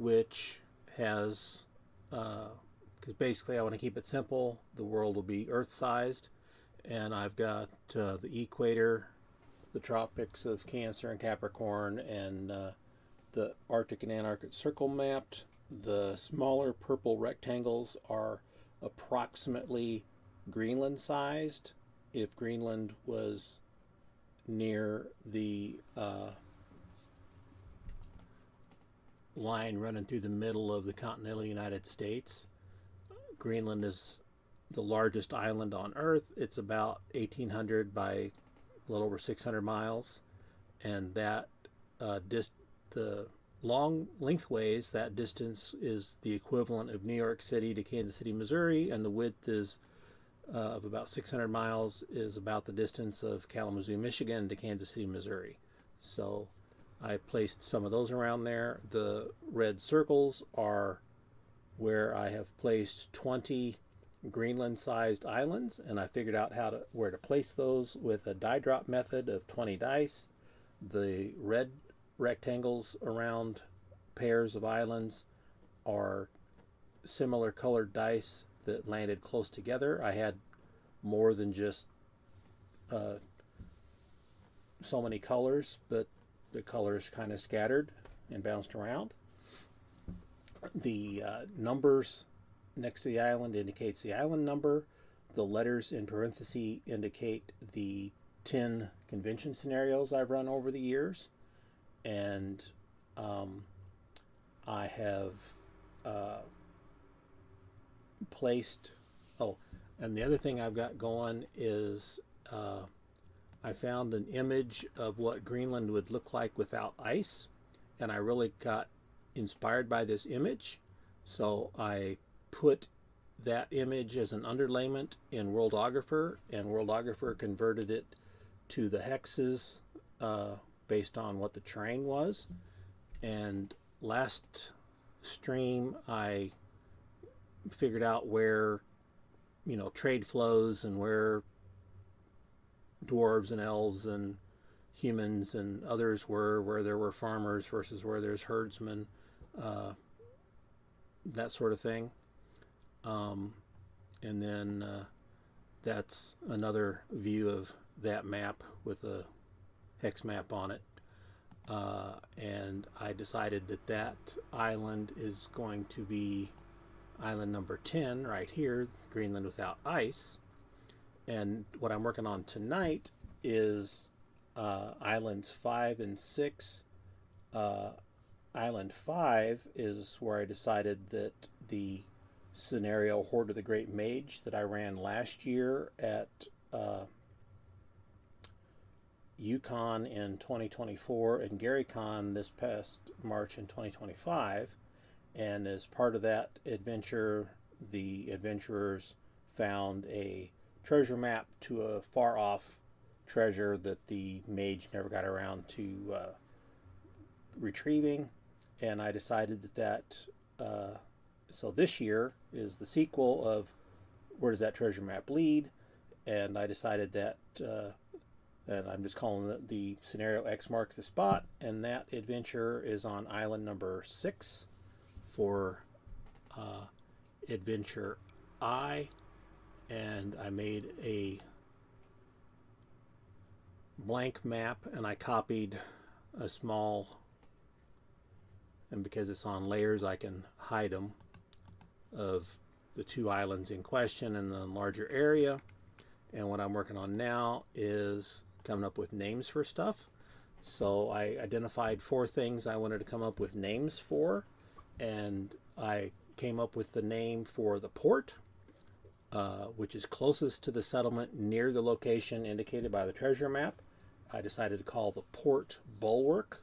which has, because basically I want to keep it simple. The world will be Earth-sized, and I've got the equator, the tropics of Cancer and Capricorn, and the Arctic and Antarctic circle mapped. The smaller purple rectangles are approximately Greenland sized. If Greenland was near the line running through the middle of the continental United States, Greenland is the largest island on Earth. It's about 1,800 by a little over 600 miles, and that the long lengthways, that distance is the equivalent of New York City to Kansas City, Missouri, and the width is of about 600 miles is about the distance of Kalamazoo, Michigan to Kansas City, Missouri. So I placed some of those around there. The red circles are where I have placed 20 Greenland-sized islands, and I figured out where to place those with a die drop method of 20 dice. The red rectangles around pairs of islands are similar colored dice that landed close together. I had more than just so many colors, but the colors kind of scattered and bounced around. The numbers next to the island indicates the island number. The letters in parentheses indicate the 10 convention scenarios I've run over the years. And I have placed, and the other thing I've got going is I found an image of what Greenland would look like without ice, and I really got inspired by this image, so I put that image as an underlayment in Worldographer, and Worldographer converted it to the hexes based on what the terrain was. And last stream I figured out where trade flows and where dwarves and elves and humans and others were, where there were farmers versus where there's herdsmen, that sort of thing. And then that's another view of that map with a hex map on it. And I decided that island is going to be island number 10 right here, Greenland without ice. And what I'm working on tonight is islands 5 and 6. Island 5 is where I decided that the scenario Horde of the Great Mage that I ran last year at Yukon in 2024 and GaryCon this past March in 2025. And as part of that adventure, the adventurers found a treasure map to a far off treasure that the mage never got around to retrieving. And I decided that so this year is the sequel of Where Does That Treasure Map Lead? And I decided that and I'm just calling it the scenario X marks the spot, and that adventure is on island number 6 for adventure I. And I made a blank map, and I copied a small, and because it's on layers I can hide them, of the 2 islands in question in the larger area. And what I'm working on now is coming up with names for stuff. So I identified 4 things I wanted to come up with names for, and I came up with the name for the port, which is closest to the settlement near the location indicated by the treasure map. I decided to call the port Bulwark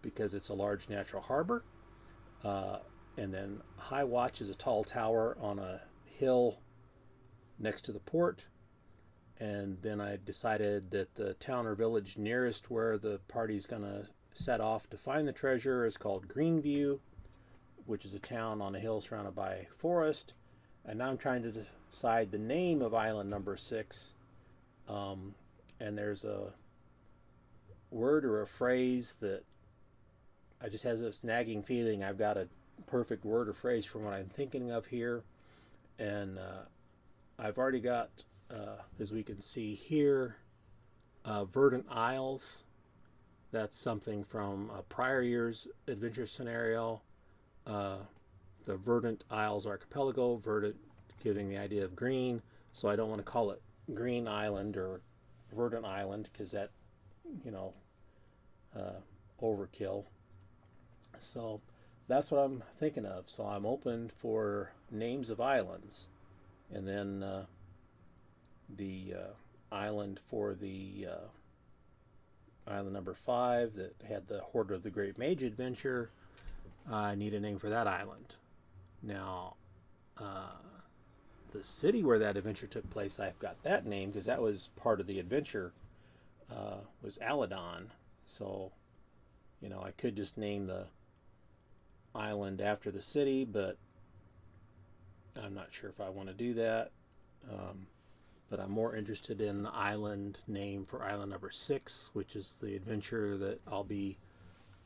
because it's a large natural harbor. And then High Watch is a tall tower on a hill next to the port. And then I decided that the town or village nearest where the party's going to set off to find the treasure is called Greenview, which is a town on a hill surrounded by forest. And now I'm trying to decide the name of island number 6. And there's a word or a phrase that I just has this nagging feeling I've got to perfect word or phrase for what I'm thinking of here. And I've already got, as we can see here, verdant isles. That's something from a prior year's adventure scenario. The verdant isles archipelago, verdant giving the idea of green. So I don't want to call it Green Island or Verdant Island because that, you know, overkill. So that's what I'm thinking of. So I'm open for names of islands. And then the island for the island number 5 that had the Hoarder of the Great Mage adventure, I need a name for that island. Now, the city where that adventure took place, I've got that name because that was part of the adventure, was Aladon. So, you know, I could just name the island after the city, but I'm not sure if I want to do that. But I'm more interested in the island name for island number 6, which is the adventure that I'll be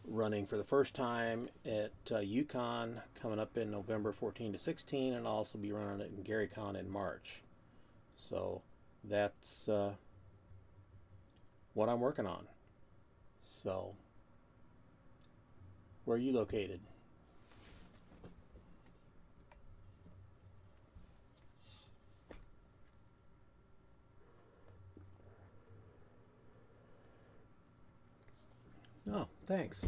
running for the first time at Yukon coming up in November 14 to 16, and I'll also be running it in GaryCon in March. So that's what I'm working on. So where are you located? Oh, thanks.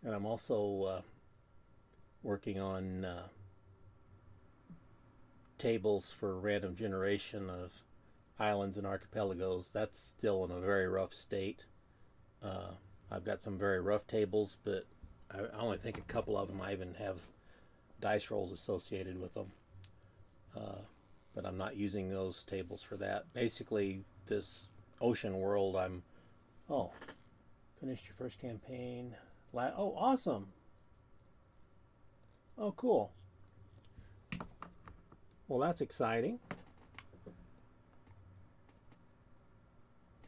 And I'm also working on tables for random generation of islands and archipelagos. That's still in a very rough state. I've got some very rough tables, but I only think a couple of them I even have dice rolls associated with them. But I'm not using those tables for that. Basically, this ocean world, oh, finished your first campaign. Oh, awesome. Oh, cool. Well, that's exciting.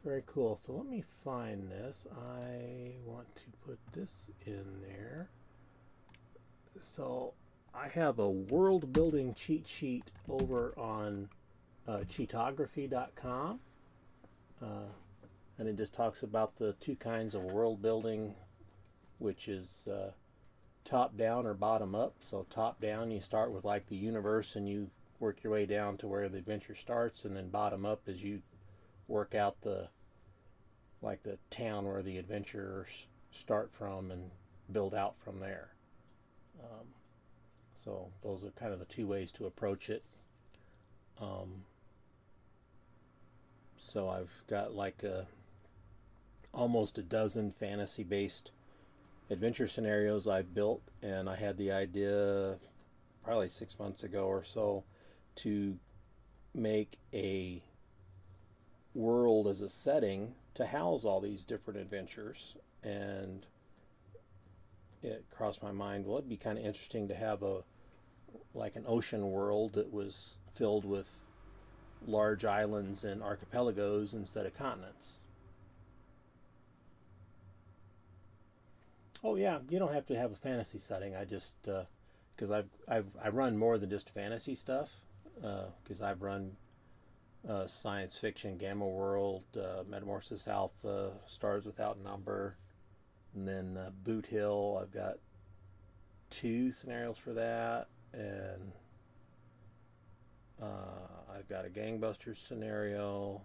Very cool. So let me find this. I want to put this in there. So I have a world building cheat sheet over on cheatography.com. And it just talks about the 2 kinds of world building, which is top down or bottom up. So top down, you start with like the universe and you work your way down to where the adventure starts, and then bottom up as you work out the town where the adventurers start from and build out from there. So those are kind of the 2 ways to approach it. So I've got like almost a dozen fantasy-based adventure scenarios I've built, and I had the idea probably 6 months ago or so to make a world as a setting to house all these different adventures. And it crossed my mind, well, it'd be kind of interesting to have an ocean world that was filled with large islands and archipelagos instead of continents. Oh yeah, you don't have to have a fantasy setting. I just because I run more than just fantasy stuff, because I've run science fiction, Gamma World, Metamorphosis Alpha, Stars Without Number, and then Boot Hill. I've got 2 scenarios for that, and I've got a Gangbusters scenario.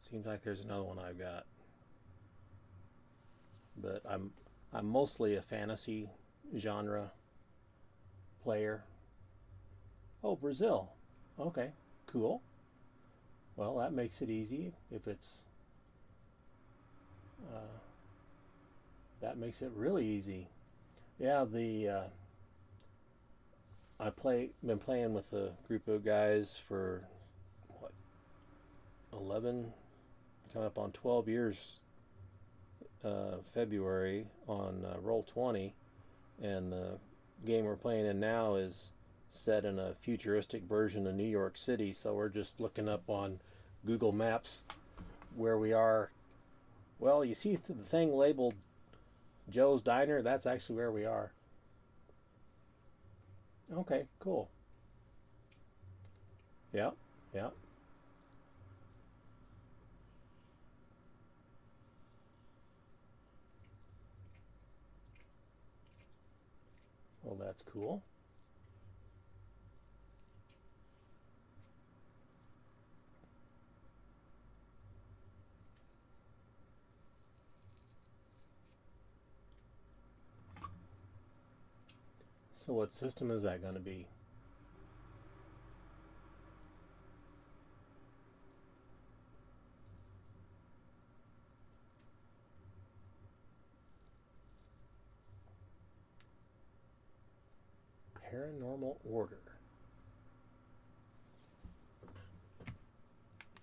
Seems like there's another one I've got, but I'm mostly a fantasy genre player. Oh, Brazil. Okay, cool. Well, that makes it easy. If it's that makes it really easy. Yeah, been playing with a group of guys for what, 11, coming up on 12 years. February on Roll20, and the game we're playing in now is set in a futuristic version of New York City, so we're just looking up on Google Maps where we are. Well, you see the thing labeled Joe's Diner? That's actually where we are. Okay, cool. Yeah, yeah. Well, that's cool. So, what system is that going to be? Paranormal Order.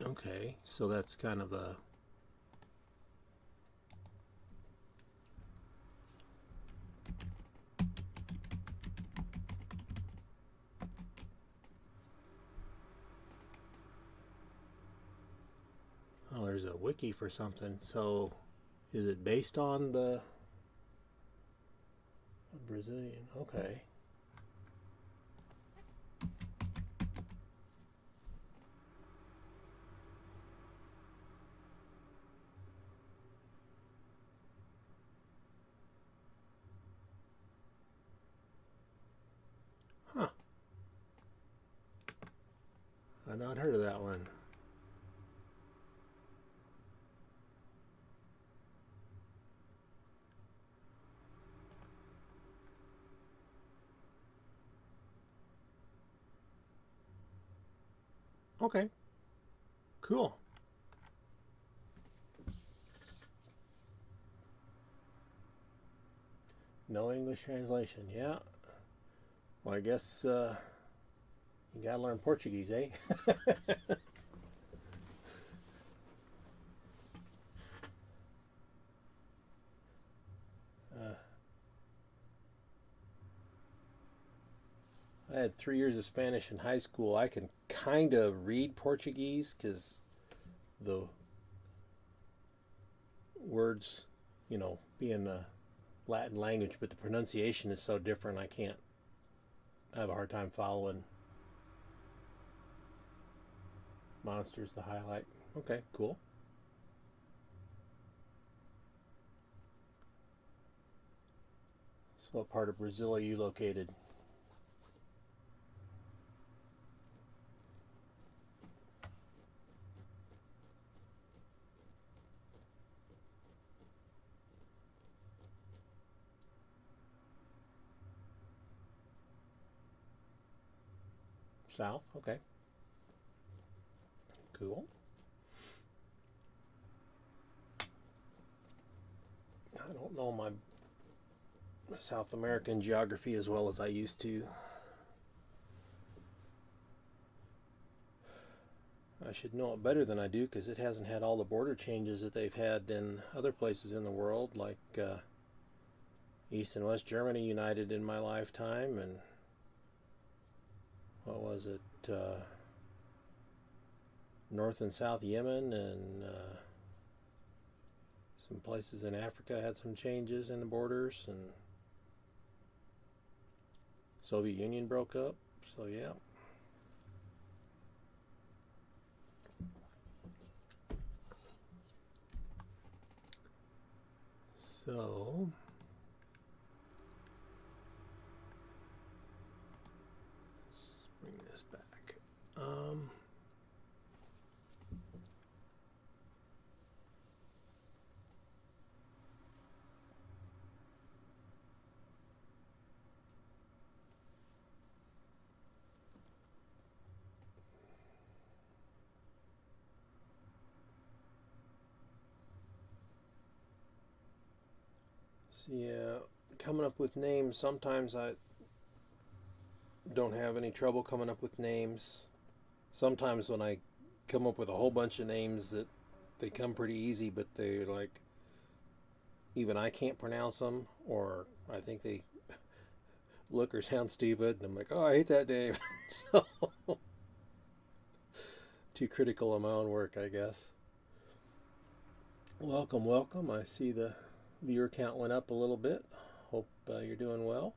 Okay, so that's kind of a. Oh, there's a wiki for something. So, is it based on the Brazilian? Okay. Huh. I've not heard of that one. Okay, cool. No English translation. Yeah. Well, I guess you gotta learn Portuguese, eh? uh, I had 3 years of Spanish in high school. I can kind of read Portuguese because the words, being the Latin language, but the pronunciation is so different. I can't. I have a hard time following. Monsters, the highlight. Okay, cool. So, what part of Brazil are you located? South. Okay, cool. I don't know my South American geography as well as I used to. I should know it better than I do because it hasn't had all the border changes that they've had in other places in the world, like East and West Germany united in my lifetime, and what was it? North and South Yemen, and some places in Africa had some changes in the borders, and Soviet Union broke up. So yeah. So let's bring this back. So yeah, coming up with names. Sometimes I don't have any trouble coming up with names. Sometimes when I come up with a whole bunch of names that they come pretty easy, but they're like even I can't pronounce them, or I think they look or sound stupid. And I'm like, oh, I hate that name. So, too critical of my own work, I guess. Welcome, welcome. I see the viewer count went up a little bit. Hope you're doing well.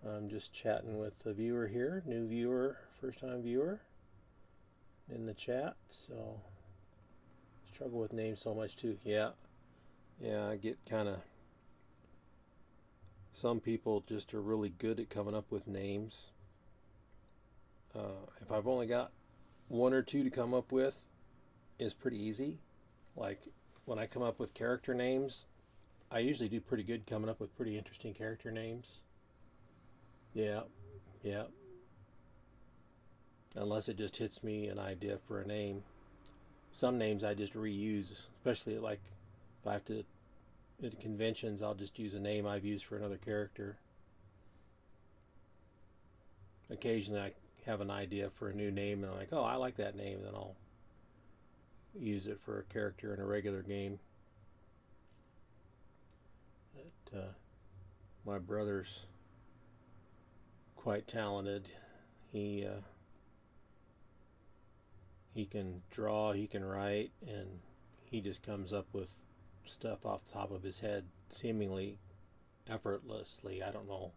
I'm just chatting with the viewer here, new viewer, first time viewer in the chat. So, struggle with names so much too. Yeah, I get kind of, some people just are really good at coming up with names. If I've only got one or two to come up with, it's pretty easy. Like when I come up with character names, I usually do pretty good coming up with pretty interesting character names. Yeah. Unless it just hits me an idea for a name. Some names I just reuse, especially like if I have to, at conventions, I'll just use a name I've used for another character. Occasionally I have an idea for a new name and I'm like, oh, I like that name, and then I'll use it for a character in a regular game. But, my brother's quite talented. He can draw, he can write, and he just comes up with stuff off the top of his head seemingly effortlessly. I don't know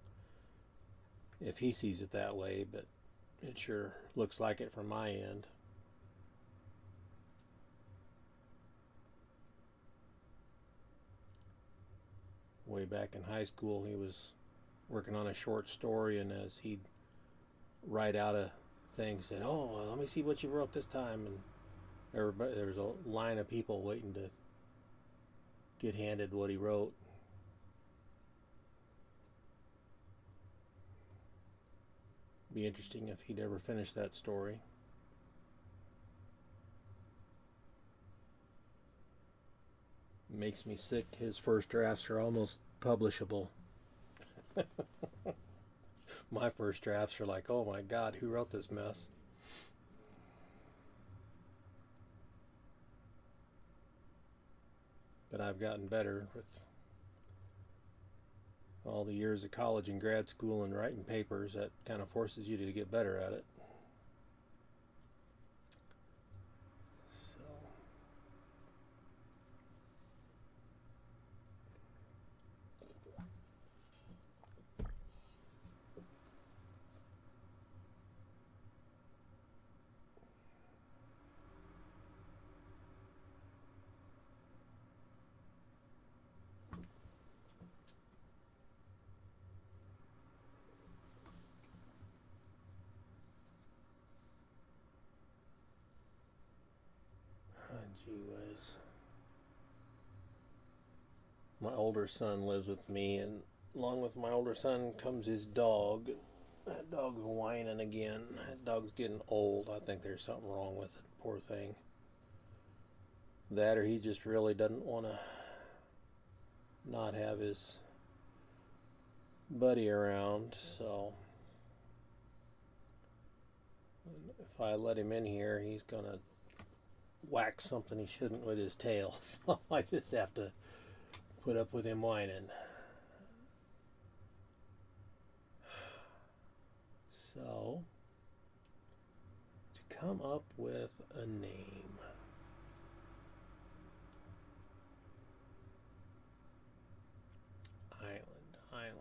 if he sees it that way, but it sure looks like it from my end. Way back in high school, he was working on a short story, and as he'd write out a thing, said, oh, let me see what you wrote this time, and everybody, there was a line of people waiting to get handed what he wrote. Be interesting if he'd ever finish that story. Makes me sick. His first drafts are almost publishable. My first drafts are like, oh my God, who wrote this mess? But I've gotten better with all the years of college and grad school and writing papers. That kind of forces you to get better at it. So, gee whiz. My older son lives with me, and along with my older son comes his dog. That dog's whining again. That dog's getting old. I think there's something wrong with it. Poor thing. That, or he just really doesn't want to not have his buddy around. So if I let him in here, he's gonna whack something he shouldn't with his tail. So I just have to put up with him whining. So, to come up with a name. Island.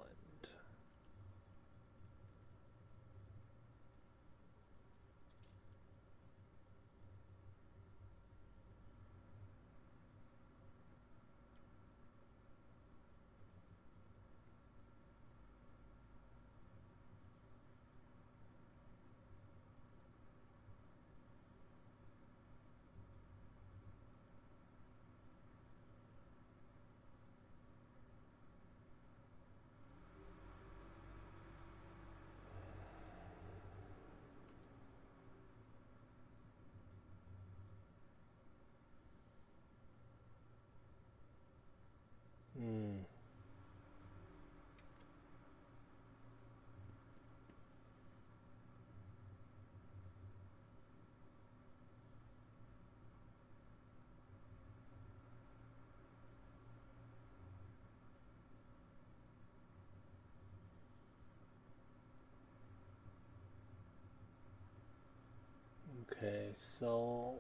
Okay, so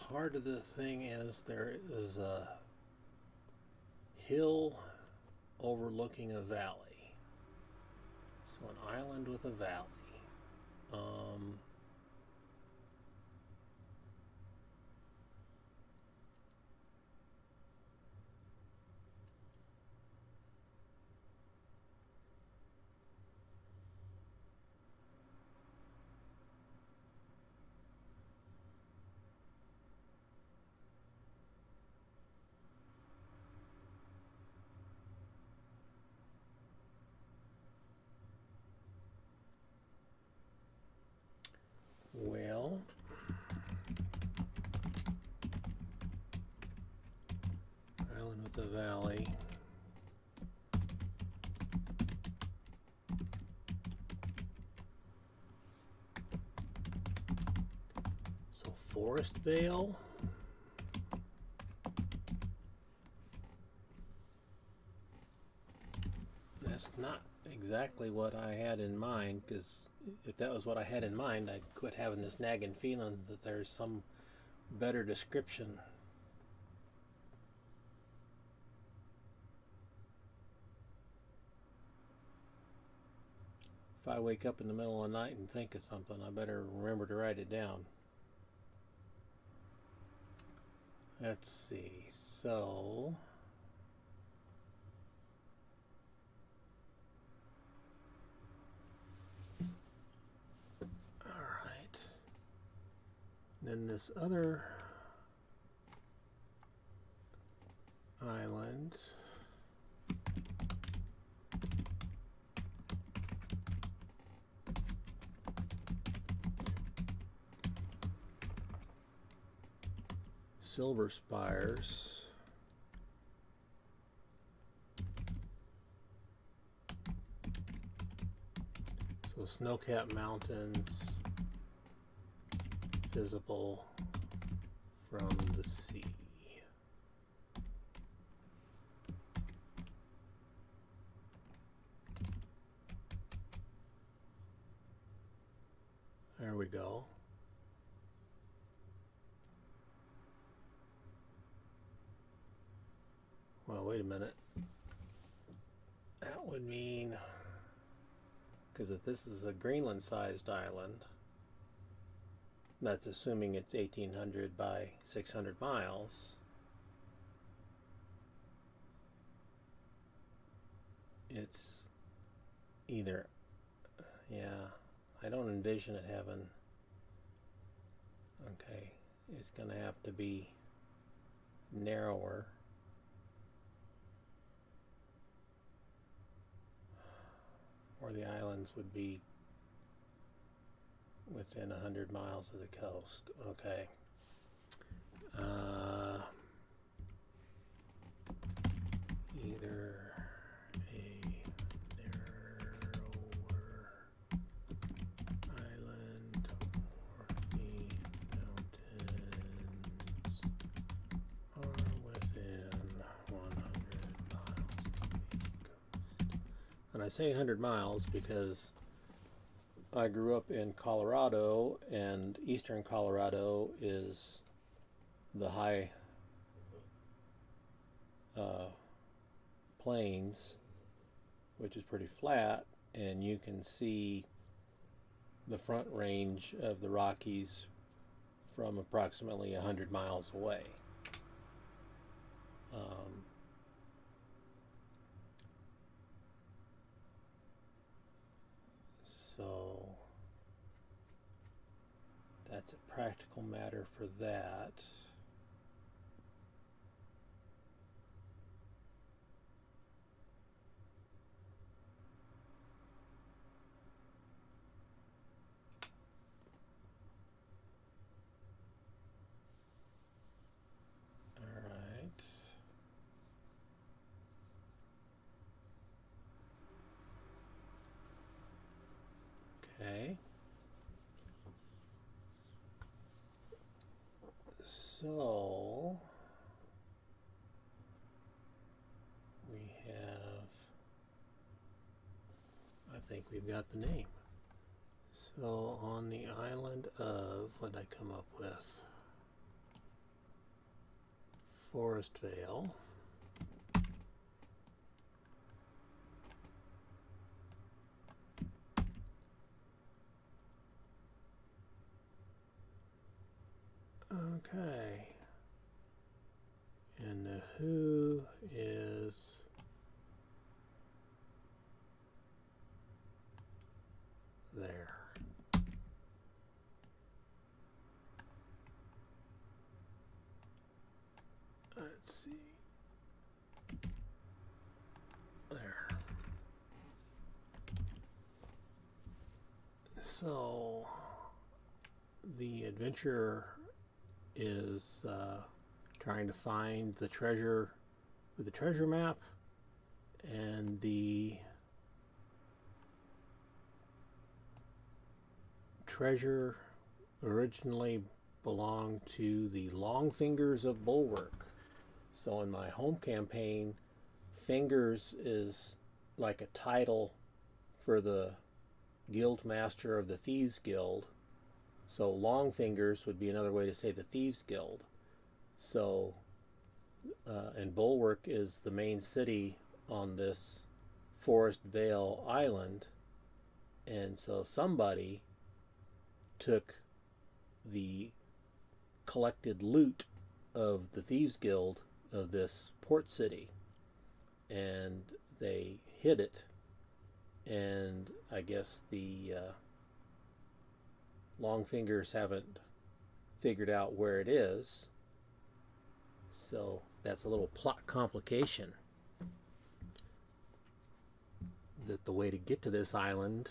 part of the thing is there is a hill overlooking a valley. So an island with a valley. Um, well, island with a valley. So Forest Vale. That's not exactly what I had in mind, because if that was what I had in mind, I'd quit having this nagging feeling that there's some better description. If I wake up in the middle of the night and think of something, I better remember to write it down. Let's see, so alright. Then this other island. Silver Spires. So snow-capped mountains visible from the sea. There we go. Well, wait a minute. That would mean, because if this is a Greenland-sized island, that's assuming it's 1,800 by 600 miles. It's either, yeah, I don't envision it having, okay, it's going to have to be narrower. Or the islands would be within 100 miles of the coast. Okay. Either a narrower island or the mountains are within 100 miles of the coast. And I say 100 miles because I grew up in Colorado, and eastern Colorado is the high plains, which is pretty flat, and you can see the front range of the Rockies from approximately 100 miles away. So that's a practical matter for that. Okay. So we have think we've got the name. So on the island of, what did I come up with? Forest Vale. Okay. And the who is there. Let's see. There. So the adventurer is trying to find the treasure with the treasure map, and the treasure originally belonged to the long fingers of Bulwark. So in my home campaign, fingers is like a title for the guild master of the Thieves Guild. So long fingers would be another way to say the Thieves Guild. So and Bulwark is the main city on this Forest Vale island, and so somebody took the collected loot of the Thieves Guild of this port city, and they hid it, and I guess the long fingers haven't figured out where it is, so that's a little plot complication. That the way to get to this island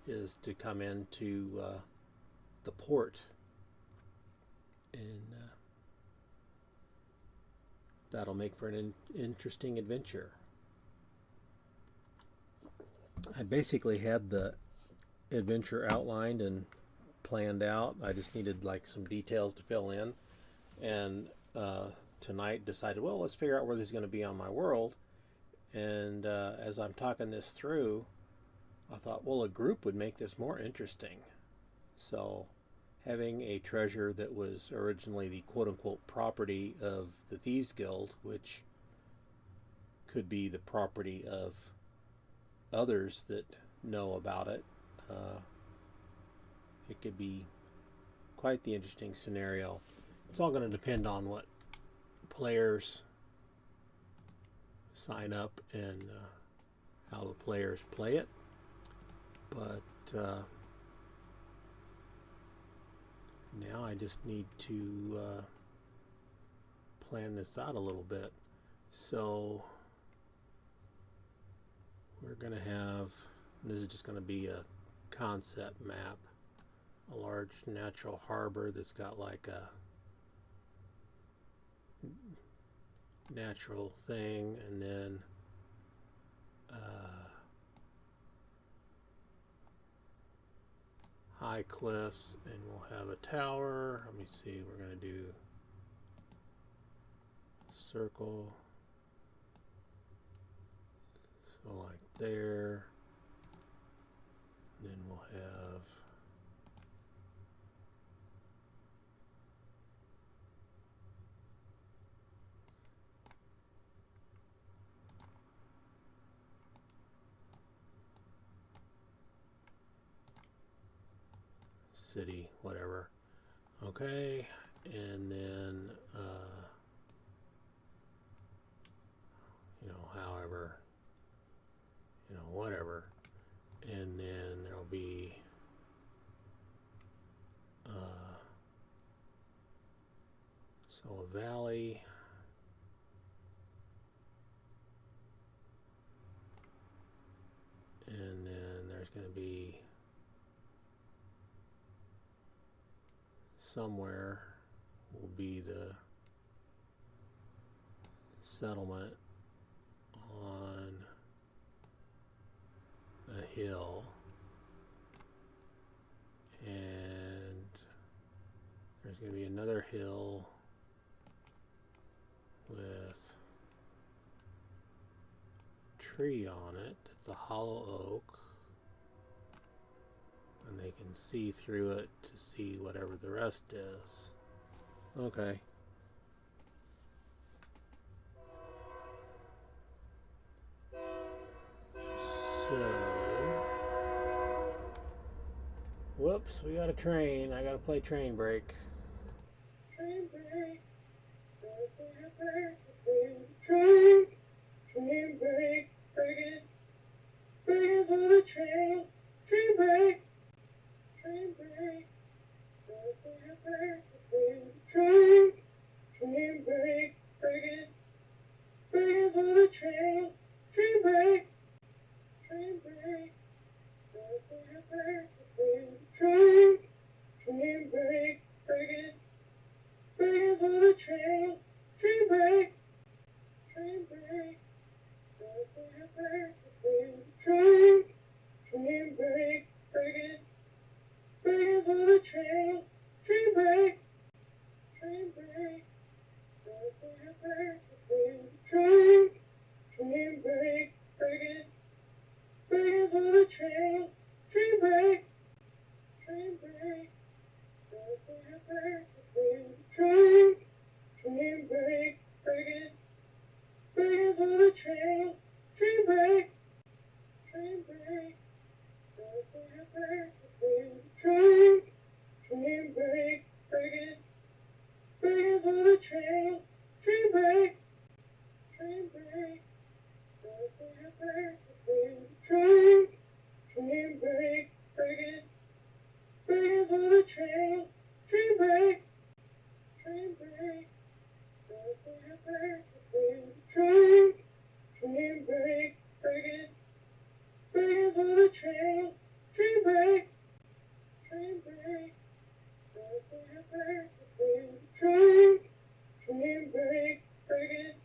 is to come into the port, and that'll make for an interesting adventure. I basically had the adventure outlined and planned out. I just needed like some details to fill in, and tonight decided, well, let's figure out where this is going to be on my world. And as I'm talking this through, I thought, well, a group would make this more interesting. So having a treasure that was originally the quote-unquote property of the Thieves Guild, which could be the property of others that know about it, it could be quite the interesting scenario. It's all going to depend on what players sign up and how the players play it. But now I just need to plan this out a little bit. So we're going to have, this is just going to be a concept map, a large natural harbor that's got like a natural thing, and then high cliffs, and we'll have a tower. Let me see, we're going to do circle, so like there, and then we'll have city, whatever. Okay, and then however, whatever, and then there'll be so a valley, and then there's going to be somewhere will be the settlement on a hill, and there's going to be another hill with tree on it. It's a hollow oak, and they can see through it to see whatever the rest is. Okay. So, whoops, we got a train. I gotta play train break. Train break. Train. Train break. Break it. Break it for the train. Train break. Train break. Train. Train break. Break it. Break it for the train. Train break. Train break. Train. Train break. Break it. Break it for the train. Train break. Train break. Train. Train break. Break it. Break it for the train. Train break. Train break. Train. Train break. Break it. Break it for the train. Train break. Train break. Train. Train break. Break it. Break it for the train. Train break. Train break. Train. Train break. Break it. Break it for the train. Train break. Train break. Train. Train break. Break it. Break it for the train. Train break. Train break. Train. Train break. Break it. Break it for the train. Train break. Train break. Train. Train break. Break it.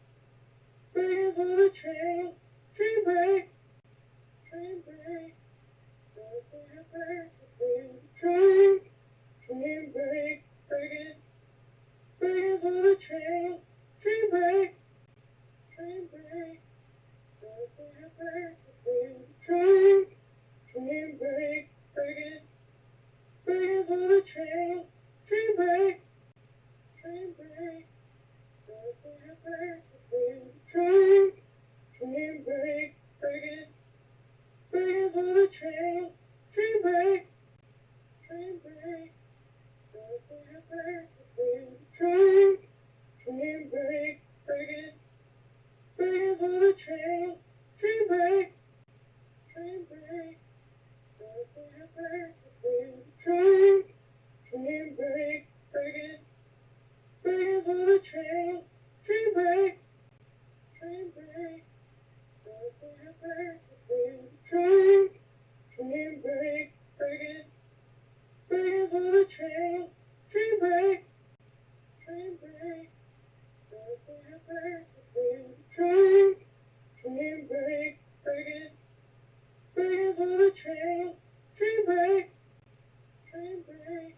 Break it for the train. Train break. Train break. Train. Train break. Break it. Break it for the train. Train break. Train break. Train. Train break. Break it. Break it for the train. Train break. Train break. Train. Train break. Break it. Break it for the train. Train break. Train break. Train. Train break. Break it. Break it for the train. Train break. Train break. Train. Train break. Break it. Break it for the train. Train break. Train break. Train. Train break. Break it. Break it for the train. Train break. Train break. Train. Train break. Break it. Break it for the train. Train break. Train break.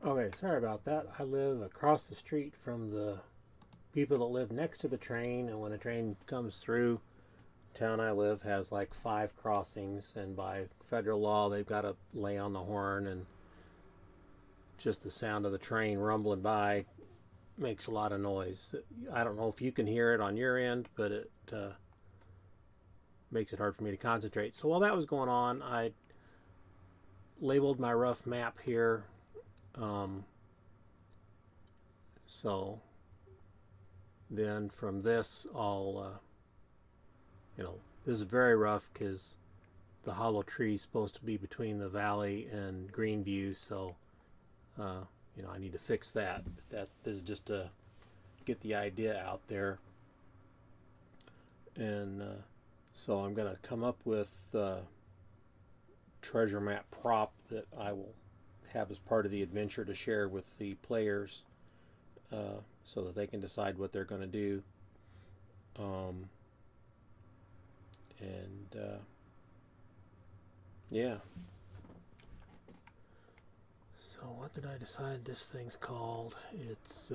Okay, sorry about that. I live across the street from the people that live next to the train, and when a train comes through, town I live has like 5 crossings, and by federal law they've got to lay on the horn, and just the sound of the train rumbling by makes a lot of noise. I don't know if you can hear it on your end, but it makes it hard for me to concentrate. So while that was going on, I labeled my rough map here. So then from this, I'll, this is very rough because the hollow tree is supposed to be between the valley and Greenview, so, I need to fix that. This is just to get the idea out there. And so I'm going to come up with a treasure map prop that I will have as part of the adventure to share with the players, so that they can decide what they're going to do. Yeah. So what did I decide this thing's called? It's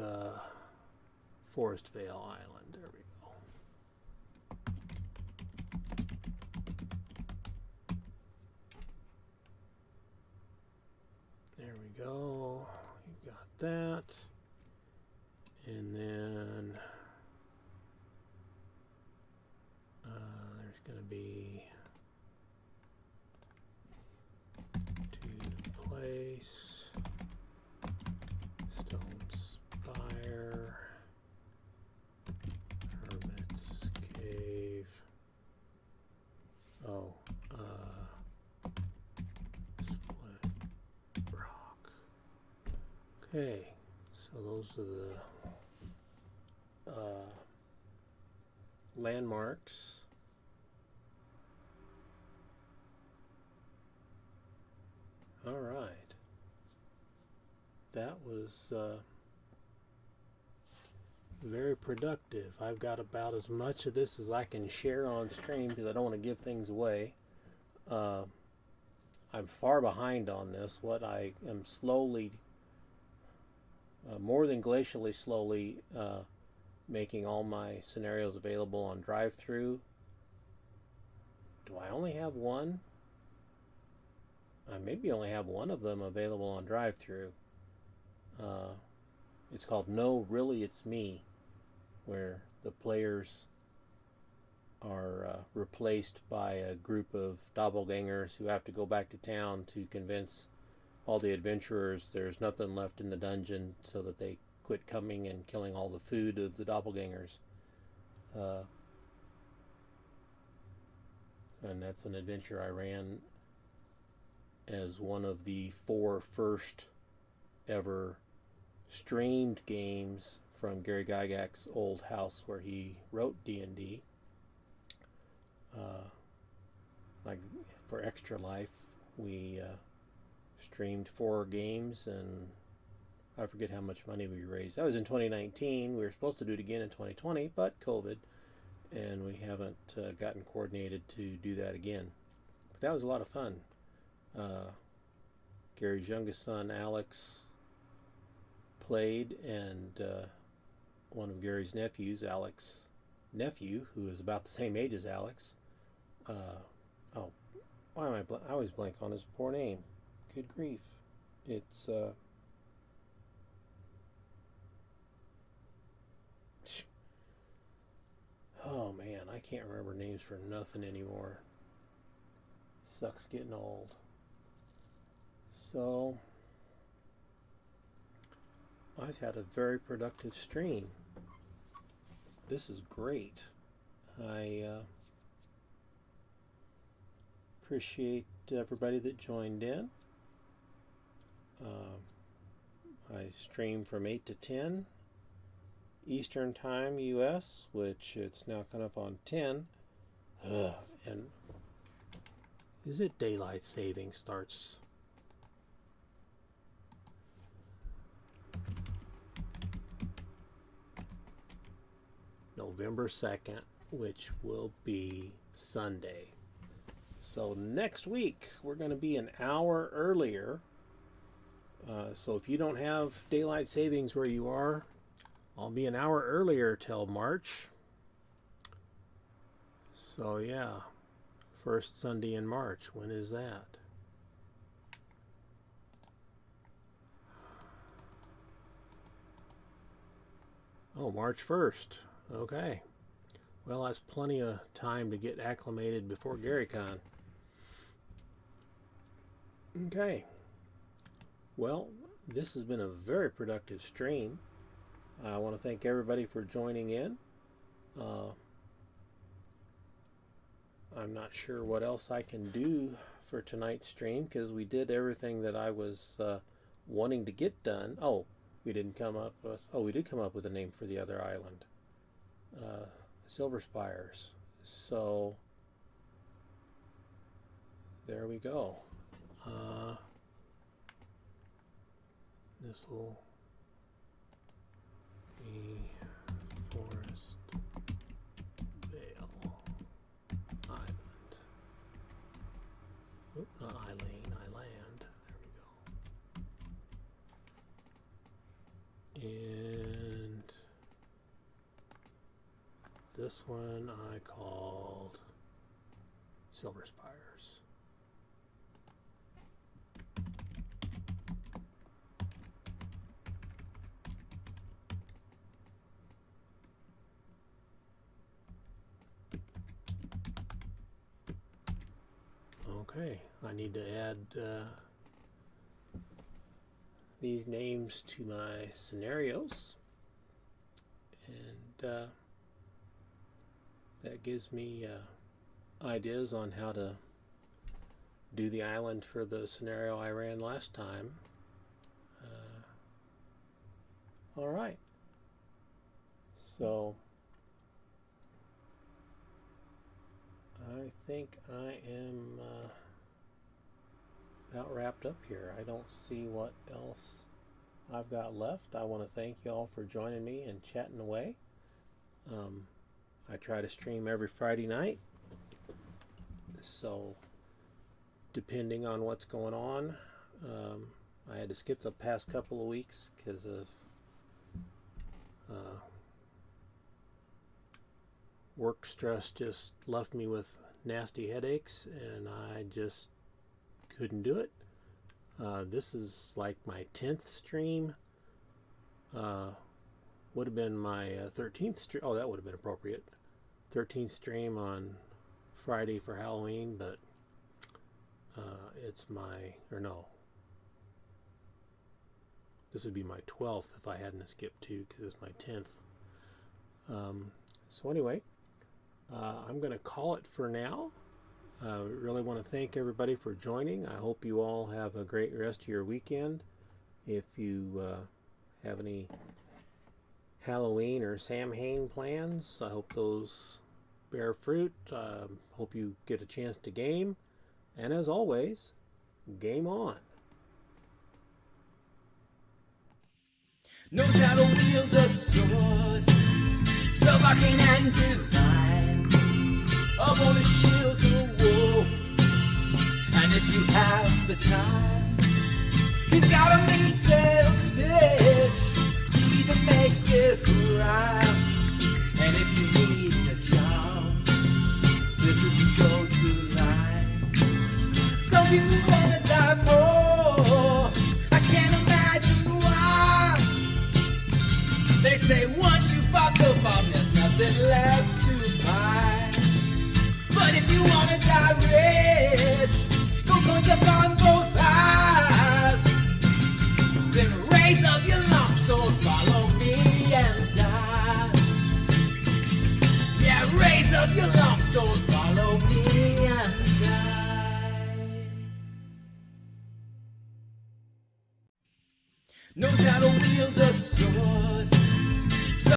Forest Vale Island. There we go. go. You got that. And then there's going to be to place, stone spire, hermit's cave. Oh, split rock. Okay, so those are the landmarks. All right. That was very productive. I've got about as much of this as I can share on stream because I don't want to give things away. I'm far behind on this. What I am slowly, more than glacially slowly, making all my scenarios available on drive-through. Do I only have one? I maybe only have one of them available on drive-through. It's called No, Really, It's Me, where the players are replaced by a group of doppelgangers who have to go back to town to convince all the adventurers there's nothing left in the dungeon so that they quit coming and killing all the food of the doppelgangers. And that's an adventure I ran as one of the 4 first ever streamed games from Gary Gygax's old house where he wrote D&D. Like for Extra Life, we streamed 4 games, and I forget how much money we raised. That was in 2019. We were supposed to do it again in 2020, but COVID, and we haven't gotten coordinated to do that again. But that was a lot of fun. Gary's youngest son, Alex, played, and one of Gary's nephews, Alex's nephew, who is about the same age as Alex. Why am I always blank on his poor name? Good grief. It's oh man, I can't remember names for nothing anymore. Sucks getting old. So I've had a very productive stream. This is great. I appreciate everybody that joined in. I stream from 8 to 10 Eastern Time US, which it's now coming up on 10. And is it daylight saving starts? November 2nd, which will be Sunday. So next week we're going to be an hour earlier. So if you don't have daylight savings where you are, I'll be an hour earlier till March. So yeah, first Sunday in March. When is that? Oh, March 1st. Okay. Well, that's plenty of time to get acclimated before GaryCon. Okay. Well, this has been a very productive stream. I want to thank everybody for joining in. I'm not sure what else I can do for tonight's stream because we did everything that I was wanting to get done. Oh, we did come up with a name for the other island. Silver Spires. So there we go. This will be Forest Vale Island. Oop, not Eileen, Island. There we go. And this one I called Silver Spires. Okay, I need to add these names to my scenarios, and that gives me ideas on how to do the island for the scenario I ran last time. All right, so I think I am about wrapped up here. I don't see what else I've got left. I want to thank you all for joining me and chatting away. I try to stream every Friday night, so depending on what's going on, I had to skip the past couple of weeks because of work stress just left me with nasty headaches, and I just couldn't do it. This is like my 10th stream. Would have been my 13th stream. Oh, that would have been appropriate. 13th stream on Friday for Halloween, but it's my, or no, this would be my 12th if I hadn't skipped 2 because it's my 10th. So anyway, I'm going to call it for now. Really want to thank everybody for joining. I hope you all have a great rest of your weekend. If you have any Halloween or Samhain plans, I hope those bear fruit. Hope you get a chance to game. And as always, game on. Knows how to wield a sword, spells arcane and divine, up on a shield to a wolf, and if you have the time, he's got a mean sales pitch, he even makes it rhyme, and if you need a job, this is his go-to line. Some people wanna die more, I can't imagine why. They say once you fuck the bomb, there's nothing left to buy. But if you wanna die rich,